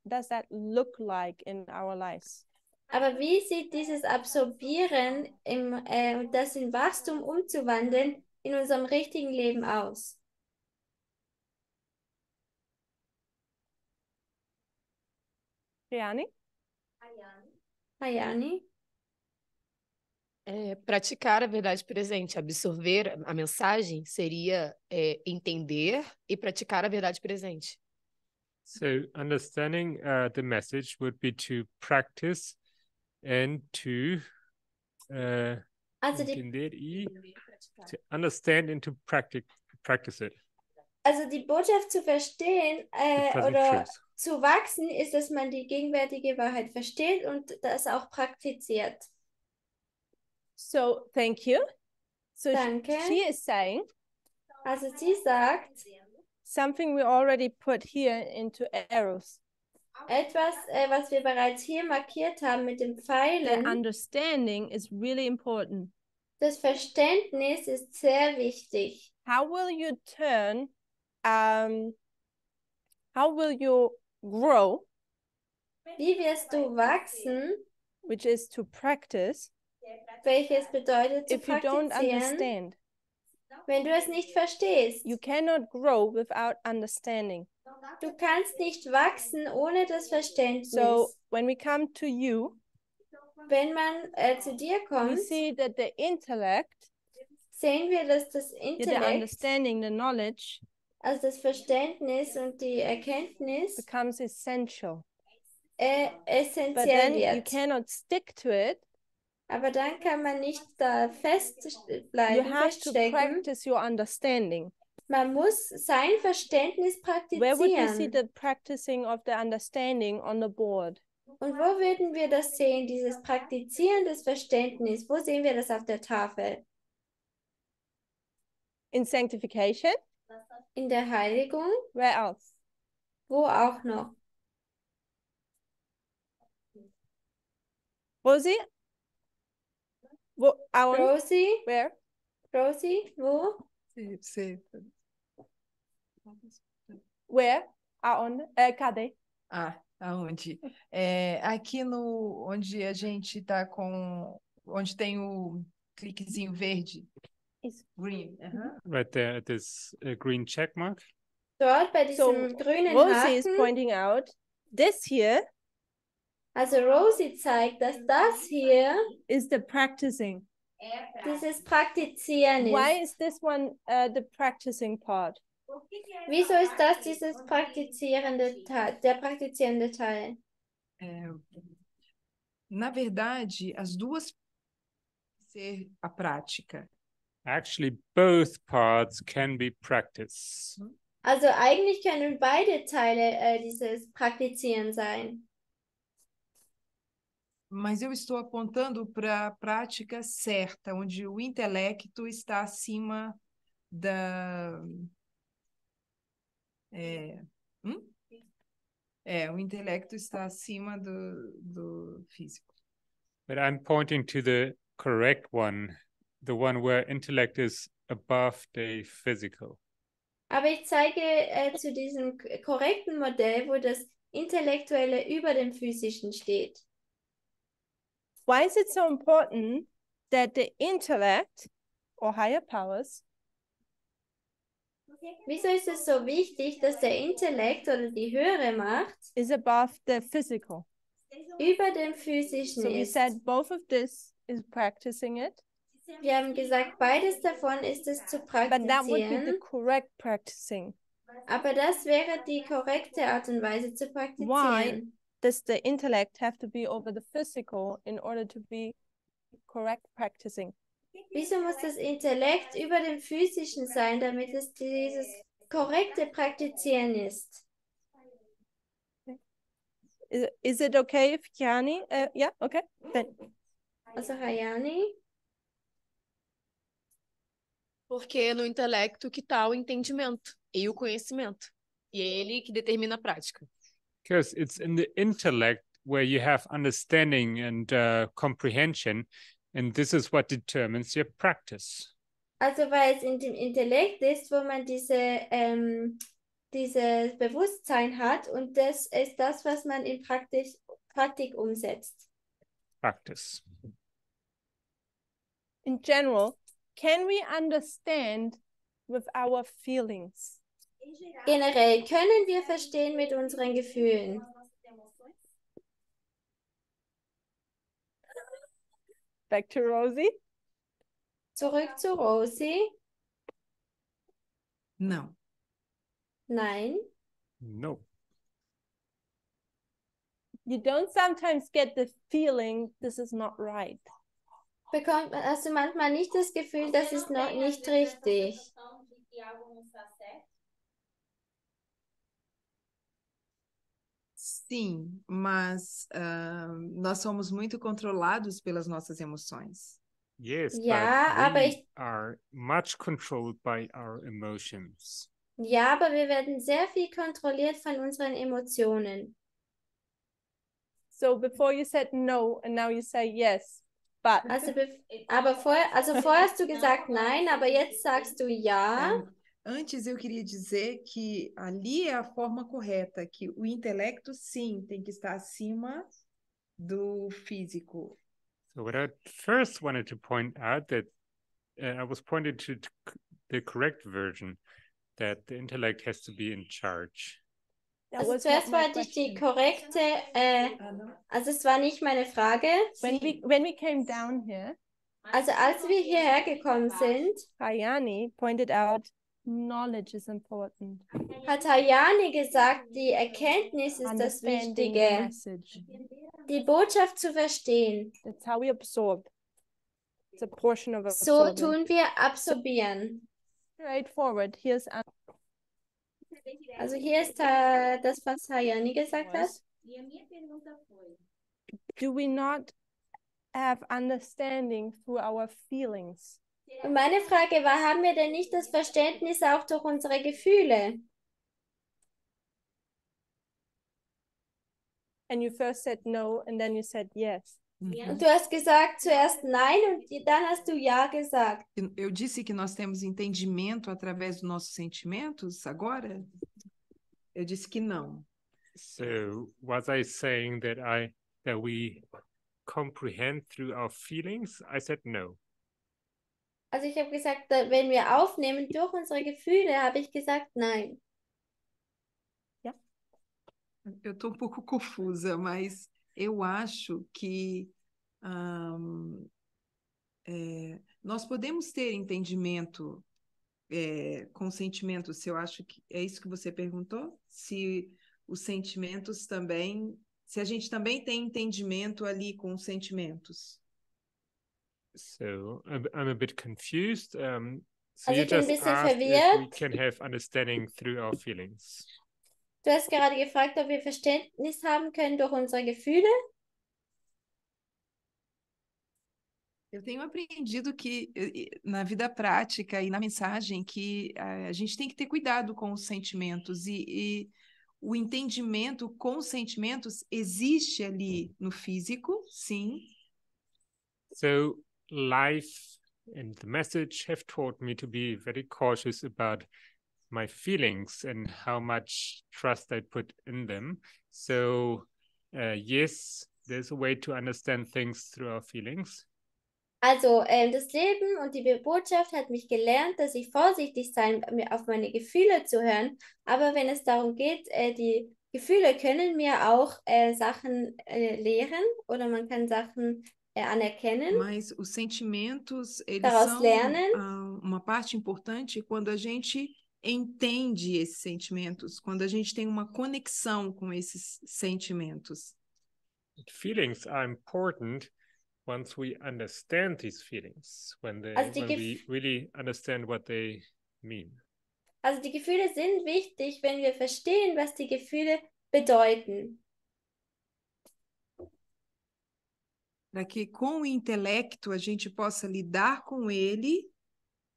does that look like in our lives? aber wie sieht dieses Absorbieren, das in Wachstum umzuwandeln, in unserem richtigen Leben aus? Riani? Hayani? Praticar a verdade presente, absorver a mensagem, seria entender e praticar a verdade presente. So understanding the message would be to practice and to Also die, entender to understand and to practice it. also die Botschaft zu verstehen The present oder truth. zu wachsen, ist, dass man die gegenwärtige Wahrheit versteht und das auch praktiziert. So thank you. So Danke. she is saying Also sie sagt, something we already put here into arrows. etwas, was wir bereits hier markiert haben mit den The Pfeilen, understanding is really important. das Verständnis ist sehr wichtig. How will you turn, how will you grow, Wie wirst du wachsen, which is to practice, welches bedeutet zu if you don't praktizieren, understand? wenn du es nicht verstehst? You cannot grow without understanding. Du kannst nicht wachsen ohne das Verständnis. So when we come to you, Wenn man zu dir we kommt, see that the intellect, sehen wir, dass das the Intellekt, understanding, the knowledge also das Verständnis und die Erkenntnis, becomes essential. But essentiell then you wird. cannot stick to it. Aber dann kann man nicht da You festbleiben, have to feststecken. practice your understanding. Man muss sein Verständnis Where would we see praktizieren. the practicing of the understanding on the board? Und wo würden wir das sehen, dieses Praktizieren des Verständnisses? Wo sehen wir das auf der Tafel? In sanctification? In der Heiligung? Where else? Wo auch noch? Rosie? Aon? Rosie? Where? Rosie? Wo? Where? Aon? Cadê? Aonde? Aqui no onde a gente está onde tem o cliquezinho verde. Isso. Green. Right there at this green check mark. Dort bei So diesem grünen Rosie is Haken. pointing out this here Also Rosie zeigt, dass das hier is the practicing. dieses Praktizieren Why ist. is this one the practicing part? Wieso ist das dieses praktizierende Teil, der praktizierende Teil? Na verdade, as duas ser a prática. Actually, both parts can be practice. Also eigentlich können beide Teile dieses Praktizieren sein. Mas eu estou apontando para a prática certa, onde o intelecto está acima da... o intelecto está acima do físico. But I'm pointing to the correct one, the one where intellect is above the physical. Aber ich zeige zu diesem korrekten Modell, wo das Intellektuelle über dem Physischen steht. Why is it so important that the intellect or higher powers Wieso ist es so wichtig, dass der Intellekt oder die höhere Macht is above the physical? über dem Physischen So we ist? said both of this is practicing it. Wir haben gesagt, beides davon ist es zu But that would be the praktizieren, correct practicing. aber das wäre die korrekte Art und Weise zu Why praktizieren. does the intellect have to be over the physical in order to be correct practicing? Wieso muss das Intellekt über dem Physischen sein, damit es dieses korrekte Praktizieren ist? Is it okay if Kiani? Yeah, okay. Then. Also Hayani? Porque é no intelecto que está o entendimento e o conhecimento. E é ele que determina a prática. Because it's in the intellect where you have understanding and comprehension, and this is what determines your practice. Also weil es in dem Intellekt ist, wo man dieses Bewusstsein hat und das ist das, was man in Praktik umsetzt. Practice. In general, can we understand with our feelings? Generell können wir verstehen mit unseren Gefühlen. Back to Rosie. Zurück zu Rosie. Não. Nein. No. You don't sometimes get the feeling this is not right. Hast du manchmal nicht das Gefühl, das ist noch nicht richtig? Sim, mas nós somos muito controlados pelas nossas emoções. Yes, Ja, but aber we are much controlled by our emotions. ja, aber wir werden sehr viel kontrolliert von unseren Emotionen. So before you said no and now you say yes, but. Vorher hast du gesagt nein, aber jetzt sagst du ja. Antes eu queria dizer que ali é a forma correta, que o intelecto, sim, tem que estar acima do físico. So what I first wanted to point out that I was pointed to the correct version, that the intellect has to be in charge. Also zuerst wollte ich die korrekte, also es war nicht meine Frage. When we came down here, also als wir hierher gekommen sind, Hayani pointed out knowledge is important. Hat Hayani gesagt, die Erkenntnis ist das Wichtige. Die Botschaft zu verstehen. That's how we absorb. It's a portion of So tun wir absorbieren. Straightforward. Here's Also hier ist das, was Hayani gesagt hat. Do we not have understanding through our feelings? Und meine Frage war, haben wir denn nicht das Verständnis auch durch unsere Gefühle? And you first said no and then you said yes. Und du hast gesagt zuerst nein und dann hast du ja gesagt. Eu disse que nós temos entendimento através dos nossos sentimentos agora? Eu disse que não. So was I saying that we comprehend through our feelings? I said no. Also ich habe gesagt, wenn wir aufnehmen durch unsere Gefühle, habe ich gesagt nein. Ja. Eu estou pouco confusa, mas eu acho que nós podemos ter entendimento com sentimentos. Se eu acho que é isso que você perguntou? Se os sentimentos também, se a gente também tem entendimento ali com os sentimentos. So I'm a bit confused. So also you ich bin ein just bisschen asked verwirrt. if we can have understanding through our feelings. Du hast gerade gefragt, ob wir Verständnis haben können durch unsere Gefühle. Eu tenho aprendido que na vida prática e na mensagem que a gente tem que ter cuidado com os sentimentos e o entendimento com os sentimentos existe ali no físico, sim. So life and the message have taught me to be very cautious about my feelings and how much trust I put in them. So yes, there's a way to understand things through our feelings. Also das Leben und die Botschaft hat mich gelernt, dass ich vorsichtig sein, auf meine Gefühle zu hören. Aber wenn es darum geht, die Gefühle können mir auch Sachen lehren oder man kann Sachen anerkennen. Mas os sentimentos, eles daraus são lernen. Uma parte importante quando a gente entende esses sentimentos, quando a gente tem uma conexão com esses sentimentos. Feelings are important once we understand these feelings, when we really understand what they mean. Also die Gefühle sind wichtig, wenn wir verstehen, was die Gefühle bedeuten. Para que com o intelecto a gente possa lidar com ele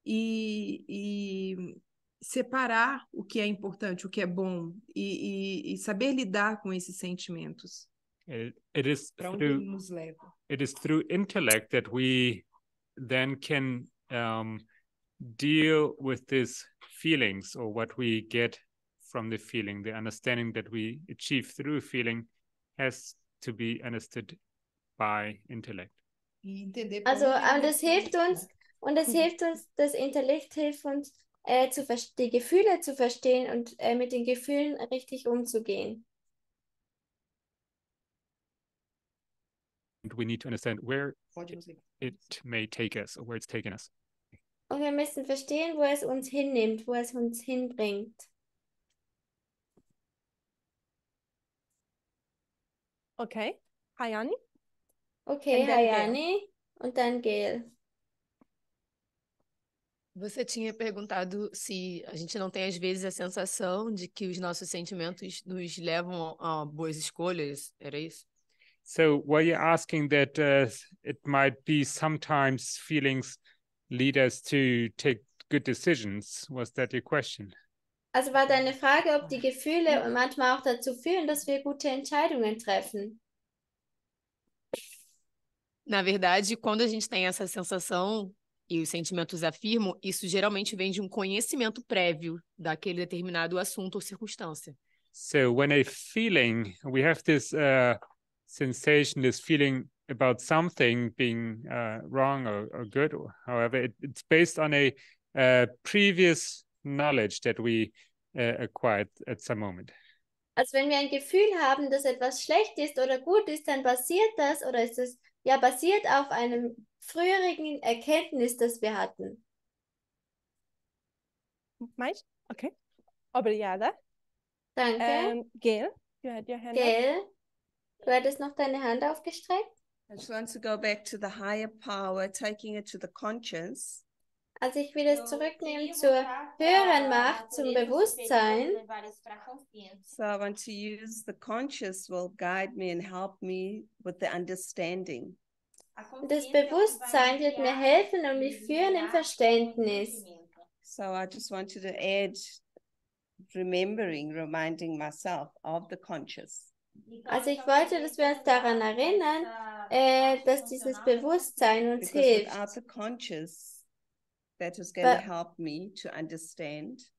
e separar o que é importante, o que é bom, e saber lidar com esses sentimentos. It is para onde ele nos leva. It is through intellect that we then can deal with these feelings or what we get from the feeling. The understanding that we achieve through feeling has to be understood by intellect. Also das hilft uns, das Intellekt hilft uns, die Gefühle zu verstehen und mit den Gefühlen richtig umzugehen. And we need to understand where it may take us or where it's taken us. Und wir müssen verstehen, wo es uns hinnimmt, wo es uns hinbringt. Okay, Hayani. Okay, Hayani und dann Gail. Você tinha perguntado se a gente não tem, às vezes, a sensação de que os nossos sentimentos nos levam a boas escolhas, era isso? So were you asking that it might be sometimes feelings lead us to take good decisions? Was that your question? Also war deine Frage, ob die Gefühle manchmal auch dazu führen, dass wir gute Entscheidungen treffen? Na verdade, quando a gente tem essa sensação e os sentimentos afirmam, isso geralmente vem de um conhecimento prévio daquele determinado assunto ou circunstância. So when a feeling, we have this sensation, this feeling about something being wrong or good, or however, it's based on a previous knowledge that we acquired at some moment. Also wenn wir ein Gefühl haben, dass etwas schlecht ist oder gut ist, dann basiert das oder ist es ja basiert auf einem früheren Erkenntnis, das wir hatten. Mais? Okay. Obrigada. Danke. Gail, you had your hand up. Gail, du hattest noch deine Hand aufgestreckt. I just want to go back to the higher power, taking it to the conscious. Also ich will es zurücknehmen zur höheren Macht, zum Bewusstsein. So I want to use the conscious will guide me and help me with the understanding. Und das Bewusstsein wird mir helfen und mich führen im Verständnis. So I just wanted to add reminding myself of the conscious. Also ich wollte, dass wir uns daran erinnern, dass dieses Bewusstsein uns Because hilft. without the conscious, that is going to help me to understand.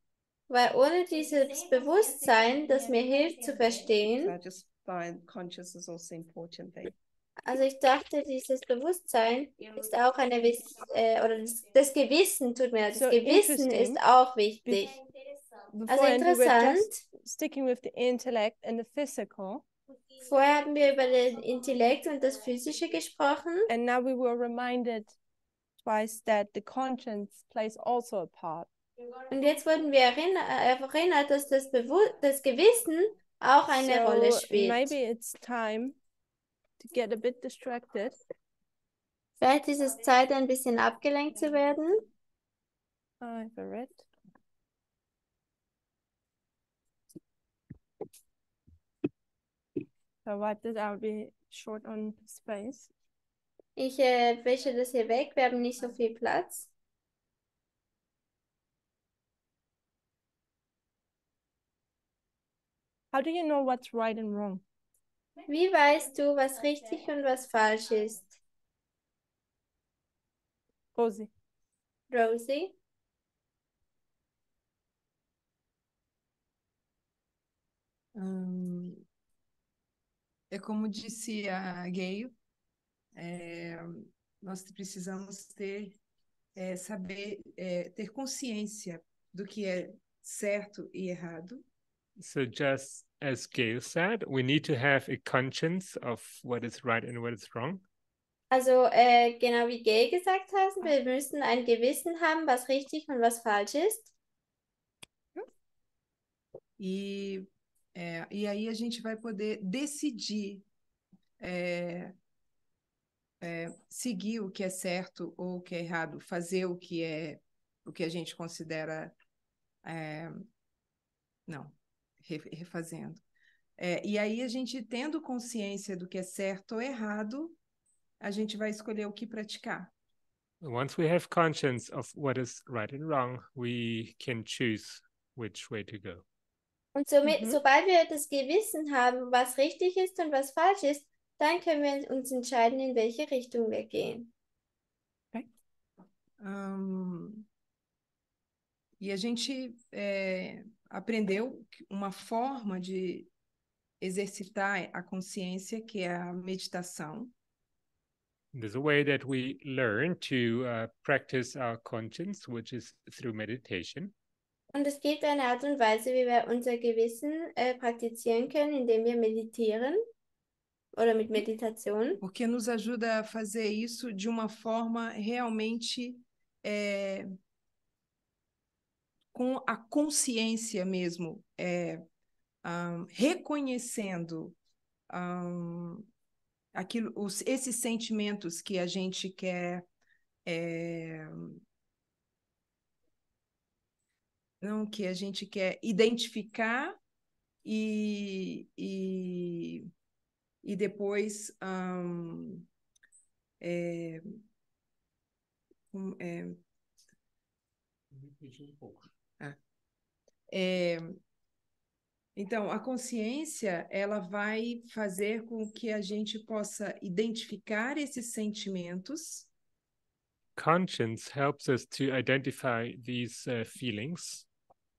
Weil ohne dieses Bewusstsein, das mir hilft zu So verstehen, I just find conscious is also important there. also ich dachte, dieses Bewusstsein ist auch oder das Gewissen, tut mir leid, das So Gewissen ist interesting. auch wichtig. Also Beforehand we were interessant, just sticking with the intellect and the physical, vorher haben wir über den Intellekt und das Physische gesprochen and now we were reminded twice that the conscience plays also a part. und jetzt wurden wir erinnert, dass das Gewissen auch eine Rolle So spielt. maybe it's time to get a bit distracted. Vielleicht ist es Zeit, ein bisschen abgelenkt zu werden. I've read. So wipe this out, be short on space. Ich wische das hier weg, wir haben nicht so viel Platz. How do you know what's right and wrong? Wie weißt du, was richtig und was falsch ist? Rosie. Rosie? É como disse a Gayle, nós precisamos ter consciência do que é certo e errado. So just as Gail said, we need to have a conscience of what is right and what is wrong. Also genau wie Gail gesagt hat, wir müssen ein Gewissen haben, was richtig und was falsch ist. E aí a gente vai poder decidir seguir o que é certo ou o que é errado, fazer o que a gente considera refazendo. E aí a gente tendo consciência do que é certo ou errado, a gente vai escolher o que praticar. Once we have conscience of what is right and wrong, we can choose which way to go. Und sobald wir das Gewissen haben, was richtig ist und was falsch ist, dann können wir uns entscheiden, in welche Richtung wir gehen. E a gente aprendeu uma forma de exercitar a consciência, que é a meditação. There's a way that we learn to practice our conscience, which is through meditation. Und es gibt eine Art und Weise, wie wir unser Gewissen praktizieren können, indem wir meditieren oder mit Meditation. Porque nos ajuda a fazer isso de uma forma realmente com a consciência mesmo, reconhecendo esses sentimentos que a gente quer identificar e e depois então, a consciência, ela vai fazer com que a gente possa identificar esses sentimentos. Conscience helps us to identify these feelings.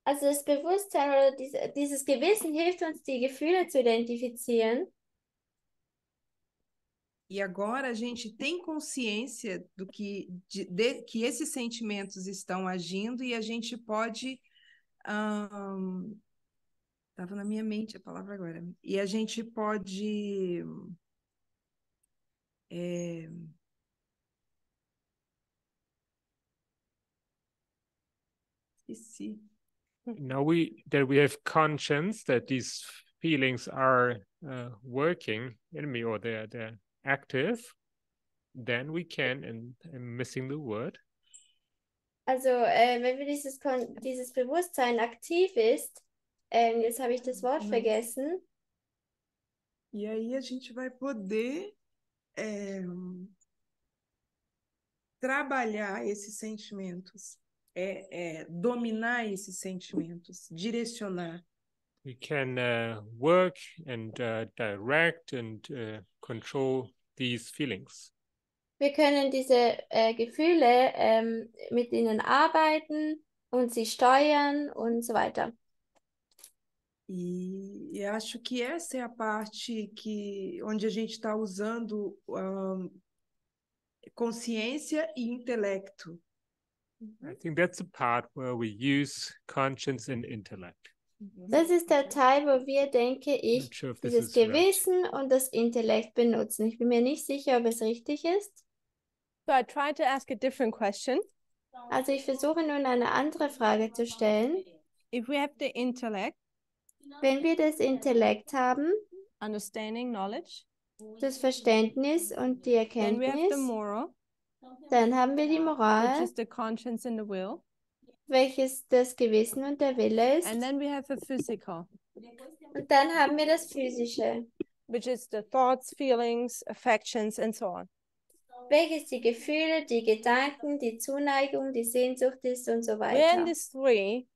Also das Bewusstsein oder dieses Gewissen hilft uns, die Gefühle zu identifizieren. E agora a gente tem consciência do que esses sentimentos estão agindo e a gente pode... Estava na minha mente a palavra agora. E a gente pode... Esqueci. Now that we have conscience that these feelings are working in me, or they're active, then we can, and I'm missing the word. Also wenn wir dieses Bewusstsein aktiv ist, jetzt habe ich das Wort vergessen. E aí a gente vai poder trabalhar esses sentimentos, dominar esses sentimentos, direcionar. We can work and direct and control these feelings. Wir können diese Gefühle mit ihnen arbeiten und sie steuern und so weiter. E acho que essa é a parte onde a gente está usando consciência e intelecto. I think that's the part where we use conscience and intellect. Das ist der Teil, wo wir, denke ich, Sure dieses Gewissen und das Intellekt benutzen. Ich bin mir nicht sicher, ob es richtig ist. So I tried to ask a different question. Also ich versuche nun eine andere Frage zu stellen. If we have the intellect, wenn wir das Intellekt haben, understanding, knowledge, das Verständnis und die then we have the Erkenntnis, moral, dann haben wir die which Moral, is the conscience and the will, welches das Gewissen und der Wille ist. and then we have the physical, Und dann haben wir das Physische, which is the thoughts, feelings, affections, and so on. welches die Gefühle, die Gedanken, die Zuneigung, die Sehnsucht ist und so Where in weiter. these three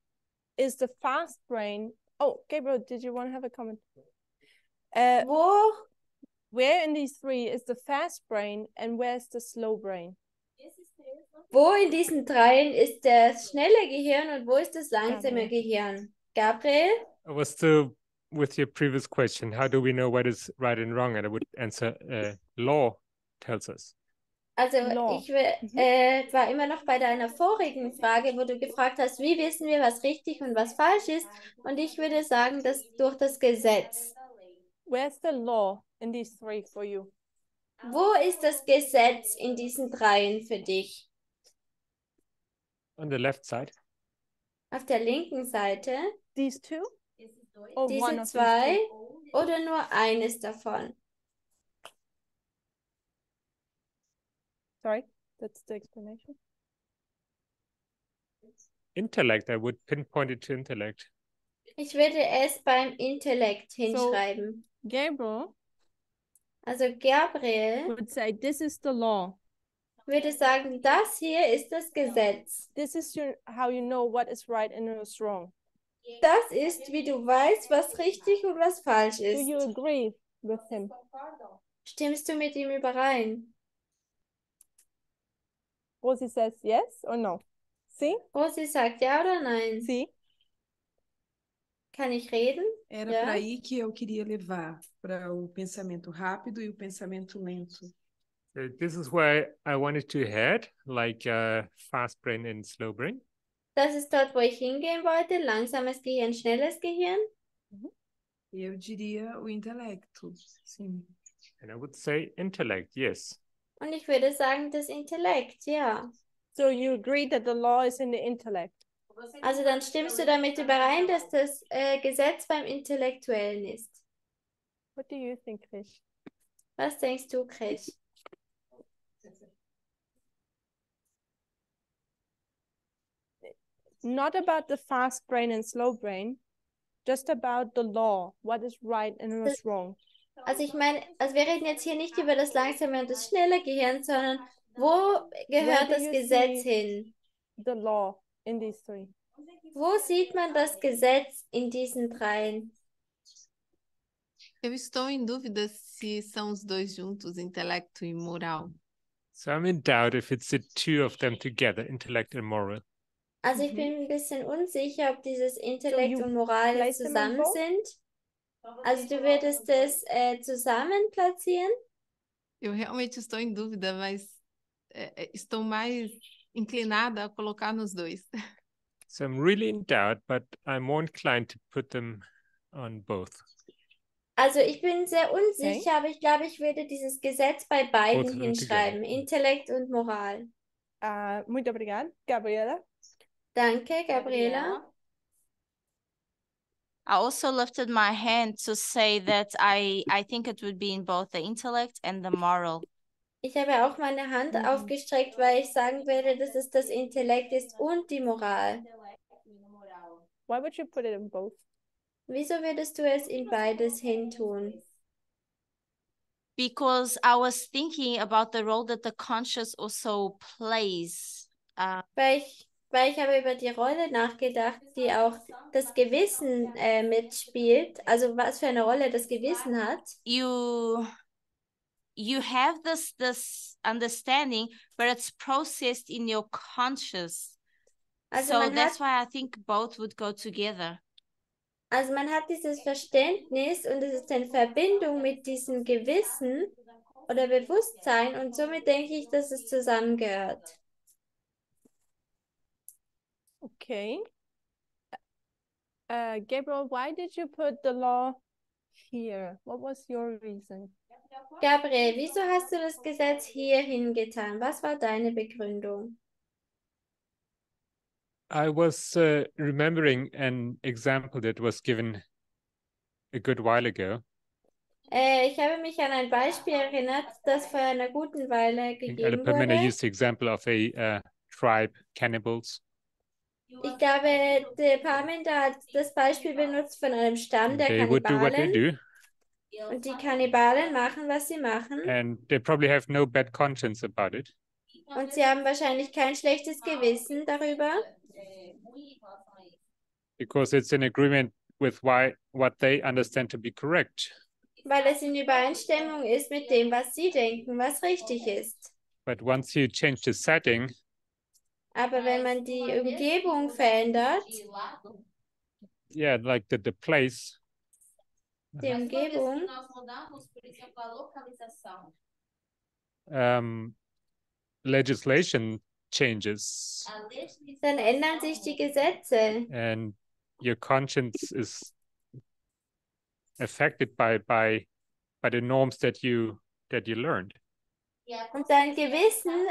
is the fast brain? Oh, Gabriel, did you want to have a comment? Where in these three is the fast brain and where's the slow brain? Wo in diesen dreien ist das schnelle Gehirn und wo ist das langsame Gehirn? Gabriel? I was still with your previous question. How do we know what is right and wrong? And I would answer, law tells us. Also ich war immer noch bei deiner vorigen Frage, wo du gefragt hast, wie wissen wir, was richtig und was falsch ist? Und ich würde sagen, dass durch das Gesetz. Where's the law in these three for you? Wo ist das Gesetz in diesen dreien für dich? On the left side. Auf der linken Seite? These two? Or one Diese of zwei these two? oder nur eines davon? Sorry, that's the explanation. Intellect, I would pinpoint it to intellect. Ich würde es beim Intellekt hinschreiben. So, Gabriel, also Gabriel would say this is the law. Würde sagen, das hier ist das Gesetz. This is how you know what is right and what is wrong. Das ist, wie du weißt, was richtig und was falsch ist. Do you agree with him? Stimmst du mit ihm überein? Rosie says yes or no. See? Rosie sagt ja oder nein? See? Kann ich reden? Era para aí que eu queria levar, para o pensamento rápido e o pensamento lento. So this is where I wanted to head, like fast brain and slow brain. Das ist dort, wo ich hingehen wollte. Langsames Gehirn, schnelles Gehirn. Eu diria o intelecto, sim. And I would say intellect, yes. Und ich würde sagen, das Intellekt, ja. So you agree that the law is in the intellect? Also dann stimmst du damit überein, dass das Gesetz beim Intellektuellen ist. What do you think, Krish? Was denkst du, Krish? Not about the fast brain and slow brain, just about the law, what is right and what's wrong. Also ich meine, also wir reden jetzt hier nicht über das langsame und das schnelle Gehirn, sondern wo gehört do das you Gesetz see hin? the law in these three? Wo sieht man das Gesetz in diesen dreien? Eu estou em dúvida se são os dois juntos, intelecto e moral. So I'm in doubt if it's the two of them together, intellect and moral. Also ich bin ein bisschen unsicher, ob dieses Intellekt you und Moral place them in zusammen both? sind. Also du würdest es zusammen platzieren? Eu realmente estou em dúvida, mas estou mais inclinada a colocar nos dois. So I'm really in doubt, but I'm more inclined to put them on both. Also ich bin sehr unsicher, aber ich glaube, ich würde dieses Gesetz bei beiden Both of them hinschreiben. together. Intellekt und Moral. Muito obrigada. Gabriela? Danke, Gabriela. I also lifted my hand to say that I think it would be in both the intellect and the moral. Ich habe auch meine Hand aufgestreckt, weil ich sagen würde, dass es das Intellekt ist und die Moral. Why would you put it in both? Wieso würdest du es in beides hintun? Because I was thinking about the role that the conscious also plays. Weil ich habe über die Rolle nachgedacht, die auch das Gewissen mitspielt. Also was für eine Rolle das Gewissen hat. You have this understanding, but it's processed in your conscious. Also So that's why I think both would go together. Also man hat dieses Verständnis und es ist in Verbindung mit diesem Gewissen oder Bewusstsein und somit denke ich, dass es zusammengehört. Okay. Gabriel, why did you put the law here? What was your reason? Gabriel, wieso hast du das Gesetz hier hingetan? Was war deine Begründung? I was remembering an example that was given a good while ago. Ich habe mich an ein Beispiel erinnert, das vor einer guten Weile gegeben Tamina wurde. used the example of a tribe, cannibals. Ich glaube, der Parminda hat das Beispiel benutzt von einem Stamm der They would do what they Kannibalen. do. Und die Kannibalen machen, was sie machen. And they probably have no bad conscience about it. Und sie haben wahrscheinlich kein schlechtes Gewissen darüber. Because it's in agreement with what they understand to be correct. Weil es in Übereinstimmung ist mit dem, was sie denken, was richtig ist. But once you change the setting, aber wenn man die Umgebung verändert, yeah, like the place, die Umgebung, legislation changes. Dann ändern sich die Gesetze. And your conscience is affected by the norms that you learned. Und dein Gewissen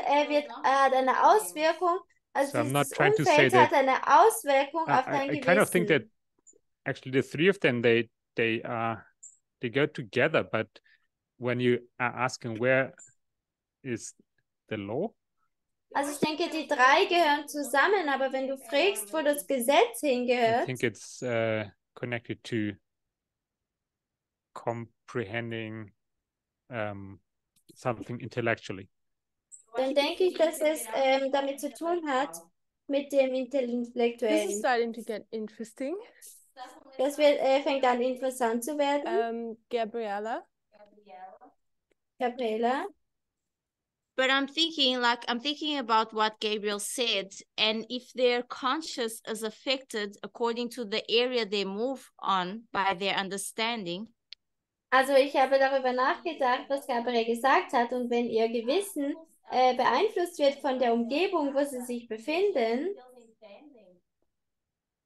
hat eine Auswirkung, also So I'm not dieses trying to say Umfeld hat that eine Auswirkung auf dein I Gewissen. kind of think that actually the three of them they go together, but when you are asking where is the law? Also ich denke, die drei gehören zusammen, aber wenn du fragst, wo das Gesetz I hingehört, think it's connected to comprehending something intellectually. dann denke ich, dass es damit zu tun hat, mit dem This is Intellektuellen. starting to get interesting. Das fängt an interessant zu werden. Gabriela? Gabriela? But I'm thinking about what Gabriel said, and if their conscious is affected according to the area they move on by their understanding. Also ich habe darüber nachgedacht, was Gabriel gesagt hat, und wenn ihr Gewissen beeinflusst wird von der Umgebung, wo sie sich befinden,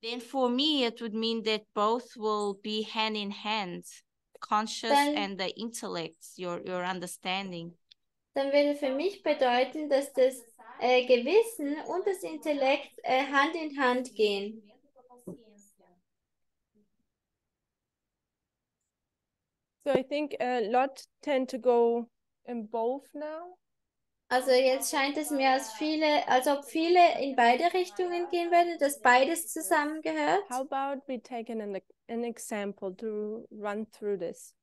then for me it would mean that both will be hand in hand, conscious and the intellect, your understanding. Dann würde für mich bedeuten, dass das Gewissen und das Intellekt Hand in Hand gehen. So I think a lot tend to go in both now. Also jetzt scheint es mir, als ob viele in beide Richtungen gehen würden, dass beides zusammengehört. How about we take an example to run through this?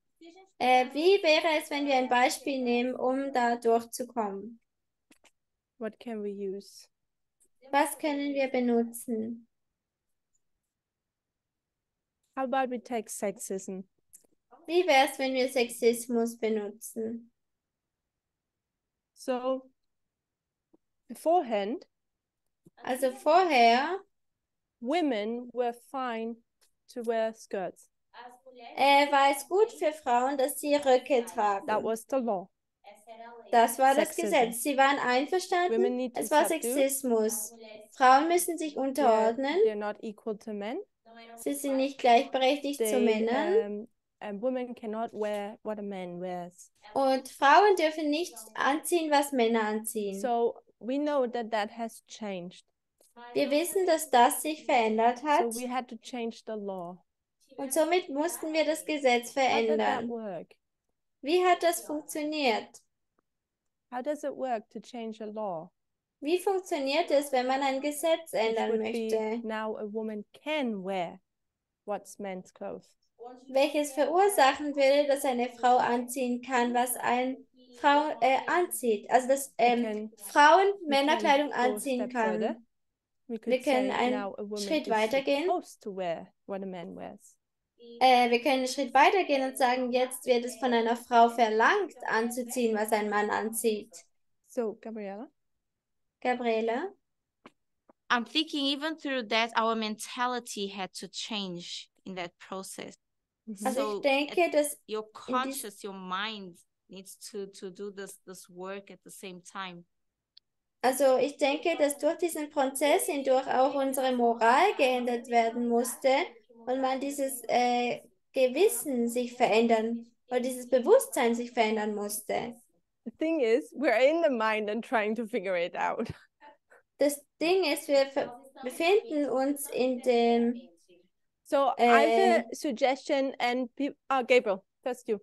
Wie wäre es, wenn wir ein Beispiel nehmen, um da durchzukommen? What can we use? Was können wir benutzen? How about we take sexism? Wie wäre es, wenn wir Sexismus benutzen? So, beforehand, also vorher, women were fine to wear skirts. War es gut für Frauen, dass sie Röcke tragen. That was the law. Das war das Sexism. Gesetz. Sie waren einverstanden. Women need to Es war subdue. Sexismus. Frauen müssen sich unterordnen. They're not equal to men. Sie sind nicht gleichberechtigt zu Männern. And women cannot wear what a man wears. Und Frauen dürfen nicht anziehen, was Männer anziehen. So we know that that has changed. Wir wissen, dass das sich verändert hat. So we had to change the law. Und somit mussten wir das Gesetz How did that verändern. work? Wie hat das funktioniert? How does it work to change a law? Wie funktioniert es, wenn man ein Gesetz Which ändern would be möchte? now a woman can wear what's men's clothes. Welches verursachen würde, dass eine Frau anziehen kann, was eine Frau anzieht. Also dass Frauen Männerkleidung anziehen kann. Wir können einen Schritt weitergehen. To wear what a man wears. Wir können einen Schritt weitergehen und sagen, jetzt wird es von einer Frau verlangt, anzuziehen, was ein Mann anzieht. So, Gabriela? I'm thinking even through that, our mentality had to change in that process. Also ich denke, dass your conscious, your mind needs to do this work at the same time. Also ich denke, dass durch diesen Prozess hindurch auch unsere Moral geändert werden musste und man dieses Gewissen sich verändern oder dieses Bewusstsein sich verändern musste. The thing is, we're in the mind and trying to figure it out. Das Ding ist, wir befinden uns in dem So I have a suggestion and Gabriel, first you.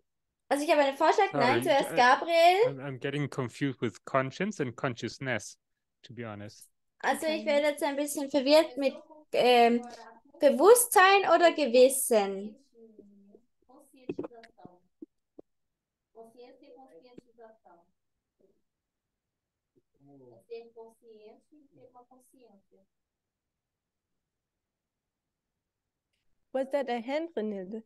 Also ich habe einen Vorschlag. Sorry, Nein, zuerst Gabriel. I'm getting confused with conscience and consciousness, to be honest. Also ich werde jetzt ein bisschen verwirrt mit Bewusstsein oder Gewissen. Was that a hand, Renilde?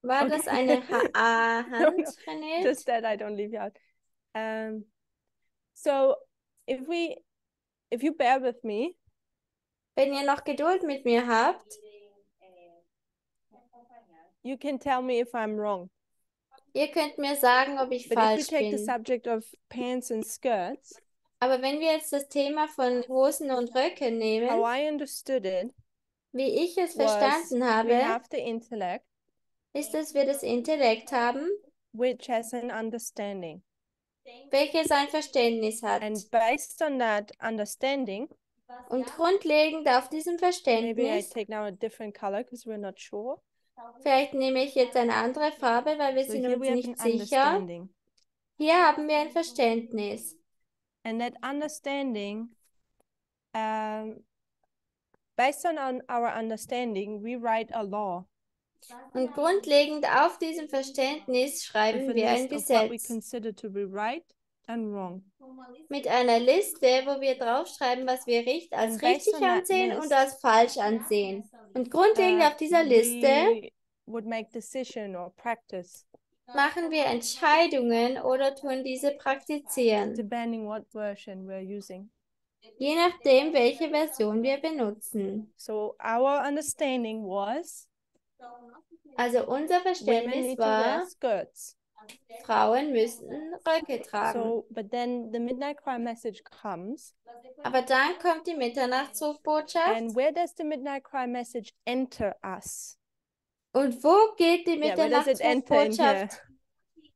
War das eine Hand, Renilde? Just that I don't leave you out. So if you bear with me. Wenn ihr noch Geduld mit mir habt. You can tell me if I'm wrong. Ihr könnt mir sagen, ob ich falsch if we take bin. The subject of pants and skirts, aber wenn wir jetzt das Thema von Hosen und Röcken nehmen, how I understood it, wie ich es verstanden habe, we have the intellect, ist, dass wir das Intellekt haben, which has an understanding, welches ein Verständnis hat. And based on that understanding, und grundlegend auf diesem Verständnis, maybe I take now a different color because we're not sure. Vielleicht nehme ich jetzt eine andere Farbe, weil wir sind uns nicht sicher. Hier haben wir ein Verständnis. And that understanding, based on our understanding, we write a law. Und grundlegend auf diesem Verständnis schreiben wir ein Gesetz. We consider to be right and wrong. Mit einer Liste, wo wir draufschreiben, was wir als richtig ansehen und als falsch ansehen. Und grundlegend auf dieser Liste would make decision or practice. Machen wir Entscheidungen oder tun diese praktizieren. Depending what version we're using. Je nachdem, welche Version wir benutzen. So our understanding was, also unser Verständnis war, Frauen müssen Röcke tragen. So, but then the midnight cry message comes. Aber dann kommt die Mitternachtsrufbotschaft. And where does the midnight cry message enter us? Und wo geht die Mitternachtsrufbotschaft?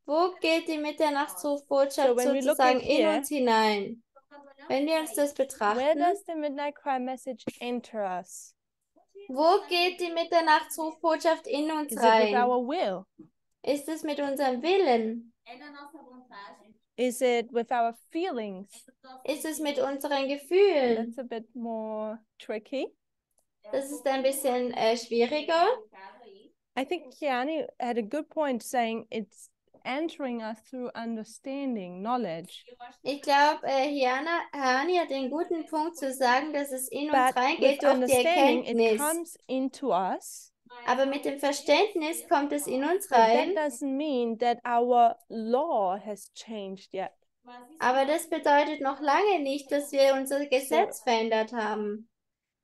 Wo geht die Mitternachtsrufbotschaft sozusagen in uns hinein? Wenn wir uns das betrachten, where does the midnight cry message enter us? Wo geht die Mitternachtsrufbotschaft in uns rein? Is it with our will? Ist es mit unserem Willen? Is it with our feelings? Ist es mit unseren Gefühlen? That's a bit more tricky. Das ist ein bisschen schwieriger. I think Kiani had a good point saying it's entering us through understanding, knowledge. Ich glaube, Hani hat den guten Punkt zu sagen, dass es in uns But with reingeht durch die understanding, it Erkenntnis. comes into us. Aber mit dem Verständnis kommt es in uns But rein. that doesn't mean that our law has changed yet. Aber das bedeutet noch lange nicht, dass wir unser Gesetz verändert haben.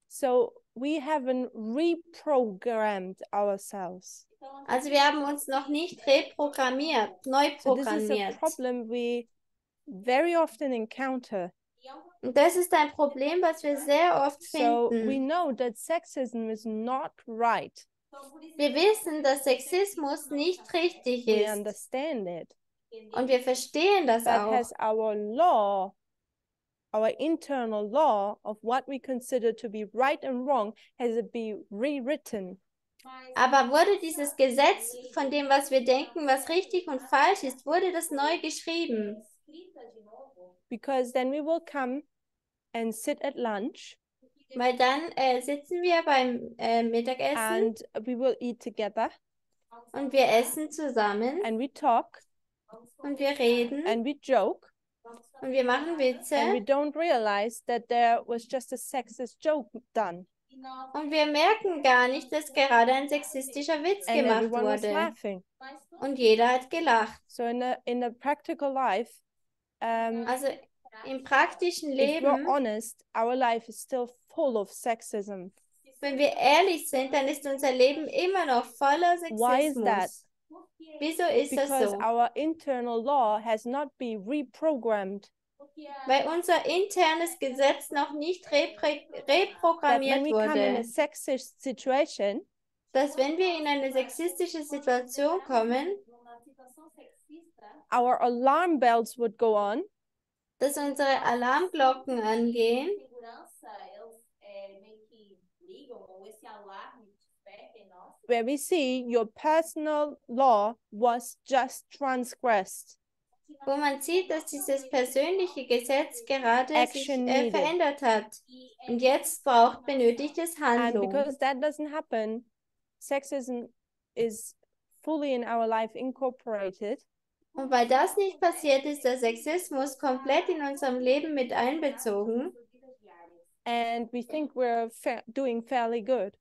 So we haven't reprogrammed ourselves. Also wir haben uns noch nicht reprogrammiert, neu So this is a programmiert. problem we very often encounter. Und das ist ein Problem, was wir sehr oft So we finden. know that sexism is not right. Wir wissen, dass Sexismus nicht richtig We ist. understand it. Und wir verstehen das But auch. has our law, our internal law of what we consider to be right and wrong, has it been rewritten? Aber wurde dieses Gesetz von dem, was wir denken, was richtig und falsch ist, wurde das neu geschrieben? Because then we will come and sit at lunch Weil dann sitzen wir beim Mittagessen and we will eat together und wir essen zusammen and we talk und wir reden and we joke und wir machen and we Witze don't realize that there was just a sexist joke done und wir merken gar nicht, dass gerade ein sexistischer Witz and gemacht everyone was wurde. laughing. Und jeder hat gelacht. So in a practical life, Also im praktischen if we're Leben, honest, our life is still full of sexism. wenn wir ehrlich sind, dann ist unser Leben immer noch voller Why is that? Sexismus. Wieso ist das Because so? our internal law has not been reprogrammed. Weil unser internes Gesetz noch nicht That when reprogrammiert we come in a wurde. sexist situation, Dass wenn wir in eine sexistische Situation kommen, our alarm bells would go on. dass unsere Alarmglocken angehen Where we see your personal law was just transgressed. wo man sieht, dass dieses persönliche Gesetz gerade sich Action needed. verändert hat. Und jetzt benötigt es And Handlung. because that doesn't happen, sexism is fully in our life incorporated. Und weil das nicht passiert ist, der Sexismus komplett in unserem Leben mit einbezogen. And we think we're doing fairly good.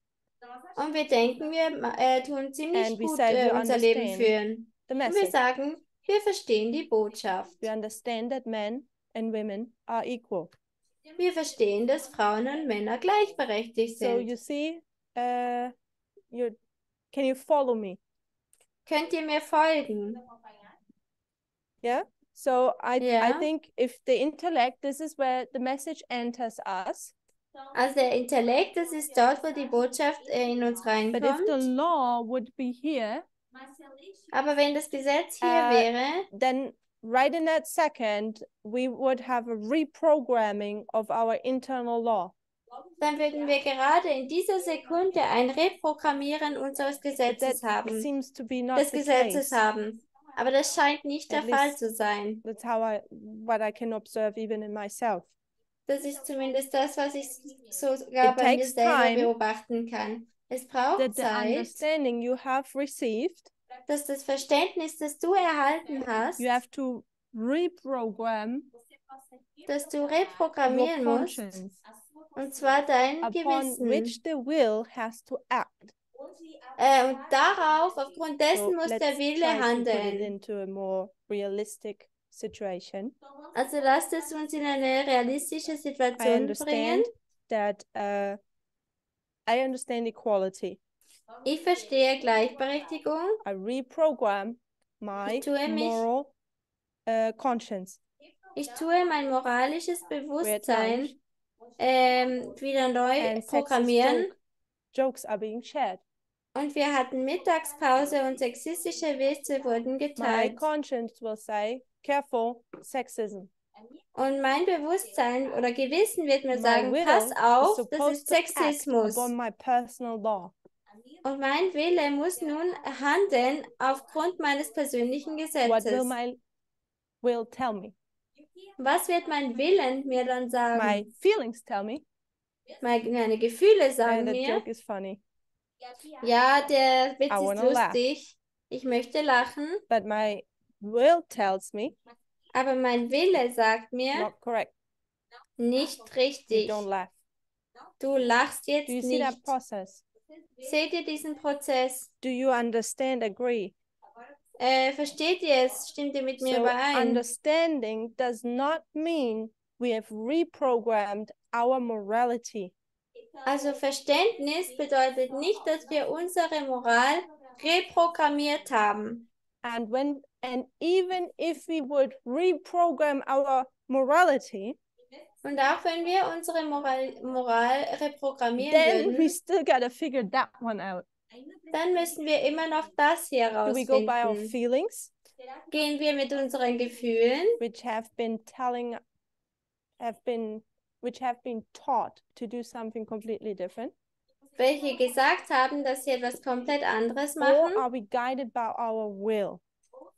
Und wir denken, wir tun ziemlich And we gut say we unser Leben understand führen. the Und wir message. sagen, wir verstehen die Botschaft. We understand that men and women are equal. Wir verstehen, dass Frauen und Männer gleichberechtigt So sind. you see, can you follow me? Könnt ihr mir folgen? Yeah. So I Ja. think if the intellect, this is where the message enters us. Also der Intellekt, das ist dort, wo die Botschaft in uns But if reinkommt. the law would be here, Aber wenn das Gesetz hier wäre, then right in that second, we would have a reprogramming of our internal law. dann würden wir gerade in dieser Sekunde ein Reprogrammieren unseres Gesetzes haben. Seems to be not Des the Gesetzes case. haben. Aber das scheint nicht der At Fall least zu sein. That's what I can observe even in myself. Das ist zumindest das, was ich sogar It bei mir takes selber time beobachten kann. Es braucht That the Zeit, understanding you have received, dass das Verständnis, das du erhalten hast, you have to reprogram dass du your reprogrammieren musst, conscience, und zwar dein upon Gewissen. which the will has to act. Und darauf, aufgrund dessen muss der let's Wille try to put it handeln. into a more realistic situation. Also lasst es uns in eine realistische I Situation bringen. understand that I understand equality. Ich verstehe Gleichberechtigung. I reprogram my Ich tue mich- moral conscience. Ich tue mein moralisches We're at Bewusstsein lunch wieder neu and sexist programmieren. jokes are being shared. Und wir hatten Mittagspause und sexistische Witze wurden My geteilt. conscience will say, careful, sexism. Und mein Bewusstsein oder Gewissen wird mir My sagen, will pass is auf, das supposed ist to act Sexismus. upon my personal law. Und mein Wille muss nun handeln aufgrund meines persönlichen What Gesetzes. will my will tell me? Was wird mein Willen mir dann My sagen? feelings tell me. Meine Gefühle sagen The mir, joke is funny. Ja, der Witz I ist wanna laugh. lustig. Ich möchte lachen. But my will tells me Aber mein Wille sagt mir, not correct. nicht You richtig. don't laugh. Du lachst Do jetzt you see that nicht. process? Seht ihr diesen Prozess? Do you understand, agree? Versteht ihr es? Stimmt ihr mit mir So überein? understanding does not mean we have reprogrammed our morality. Also Verständnis bedeutet nicht, dass wir unsere Moral reprogrammiert haben. And even if we would reprogram our morality, und auch wenn wir unsere Moral reprogrammieren then we würden, still gotta figure that one out. dann müssen wir immer noch das hier Do we go by our herausfinden. feelings, Gehen wir mit unseren Gefühlen, which have been taught to do something completely different, welche gesagt haben, dass sie etwas komplett anderes or machen, are we guided by our will,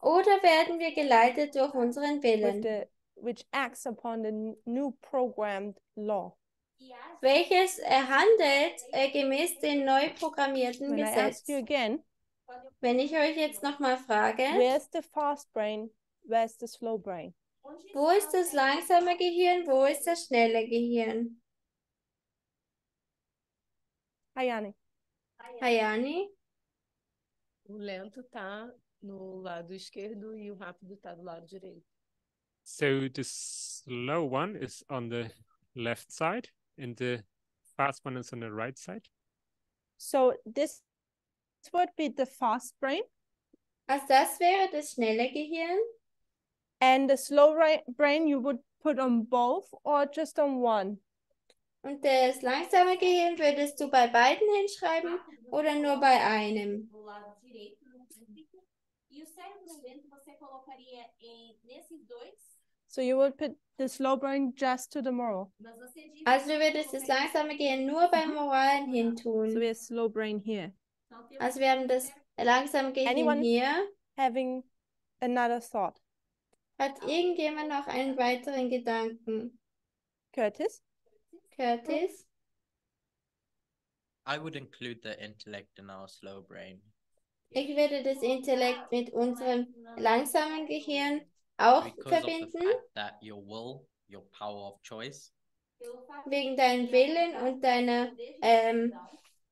oder werden wir geleitet durch unseren Willen, which acts upon the new programmed law? welches handelt gemäß den neu programmierten When I ask Gesetz. you again, Wenn ich euch jetzt nochmal frage, where's the fast brain, where's the slow brain? wo ist das langsame Gehirn, wo ist das schnelle Gehirn? Hayani. Hayani? O lento tá no lado esquerdo e o rápido tá do lado direito. So the slow one is on the left side and the fast one is on the right side. So this would be the fast brain. Also das wäre das schnelle Gehirn. And the slow brain you would put on both or just on one? Und das langsame Gehirn würdest du bei beiden hinschreiben oder nur bei einem? Do lado direito no físico. E o cérebro lento você colocaria nesses dois? So you would put the slow brain just to the moral. Also du würdest das langsame Gehirn nur beim Moralen hin tun. So we have slow brain here. Also wir haben das langsame Gehirn Anyone hier. having another thought? Hat irgendjemand noch einen weiteren Gedanken? Curtis? Curtis? I would include the intellect in our slow brain. Ich würde das Intellekt mit unserem langsamen Gehirn auch Because of the verbinden, fact that your will, your power of choice, wegen deinem Willen und deiner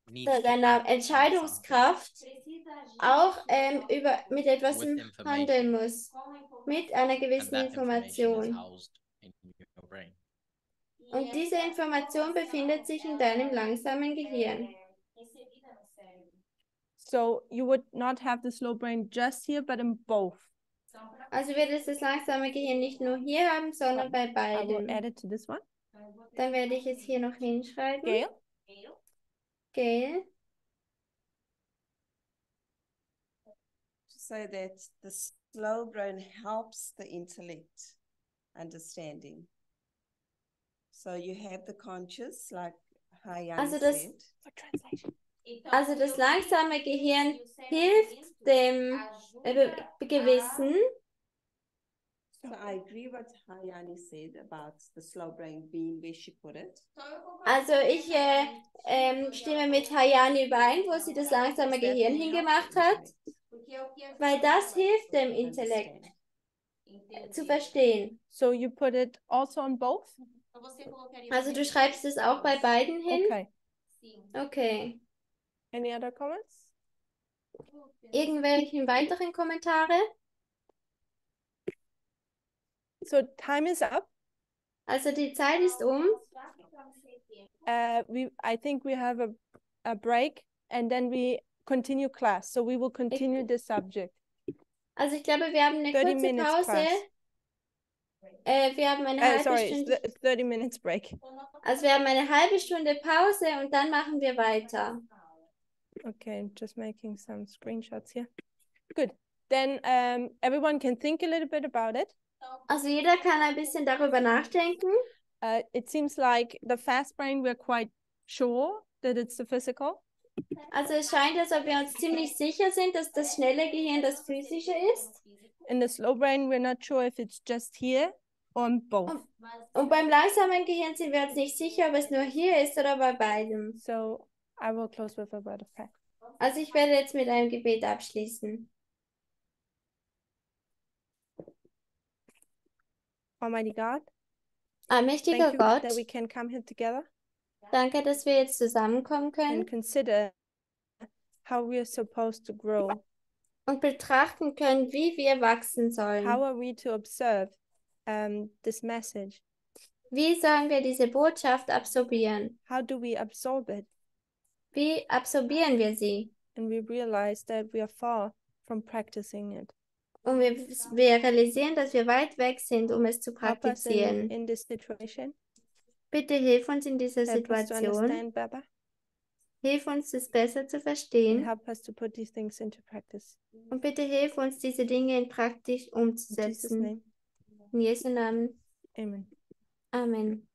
needs to deiner act on Entscheidungskraft auch mit etwas with information. handeln muss, mit einer and gewissen that information is Information. housed in your brain. Und diese Information befindet sich in deinem langsamen Gehirn. So you would not have the slow brain just here, but in both. Also wird es das langsame Gehirn nicht nur hier haben, sondern bei I will beiden. add it to this one. Dann werde ich es hier noch hinschreiben. Gail? Gail? So that the slow brain helps the intellect understanding. So you have the conscious, like Hayani Also das, said. For translation. also das langsame Gehirn hilft dem Gewissen. So I agree what Hayani said about the slow brain being where she put it. Also ich stimme mit Hayani überein, wo sie das langsame Gehirn hingemacht hat, weil das hilft dem Intellekt zu verstehen. So you put it also on both? Also du schreibst es auch bei beiden hin? Okay. Okay. Any other comments? Irgendwelche weiteren Kommentare? So time is up. Also die Zeit ist um. I think we have a break and then we continue class. So we will continue the subject. Also ich glaube, wir haben eine 30 kurze minutes Pause. class. Wir haben eine halbe Sorry, Stunde. 30 minutes break. Also wir haben eine halbe Stunde Pause und dann machen wir weiter. Okay, just making some screenshots here. Good. Then everyone can think a little bit about it. Also jeder kann ein bisschen darüber nachdenken. It seems like the fast brain, we're quite sure that it's the physical. Also es scheint, als ob wir uns ziemlich sicher sind, dass das schnelle Gehirn das physische ist. In the slow brain, we're not sure if it's just here or on both. Und beim langsamen Gehirn sind wir uns nicht sicher, ob es nur hier ist oder bei beidem. So I will close with a word of fact. Also ich werde jetzt mit einem Gebet abschließen. Almighty God, Allmächtiger thank you that Gott, we can come here together danke, dass wir jetzt zusammenkommen können and consider how we are supposed to grow. und betrachten können, wie wir wachsen sollen. How are we to observe this message? Wie sollen wir diese Botschaft absorbieren? How do we absorb it? Wie absorbieren wir sie? And we realize that we are far from practicing it. Und wir realisieren, dass wir weit weg sind, um es zu Help us praktizieren. in this situation. Bitte hilf uns in dieser Help us to Situation. understand better. Hilf uns, es besser zu And verstehen. help us to put these things into practice. Und bitte hilf uns, diese Dinge in praktisch In Jesus' umzusetzen. name, In Jesu Namen. amen. Amen.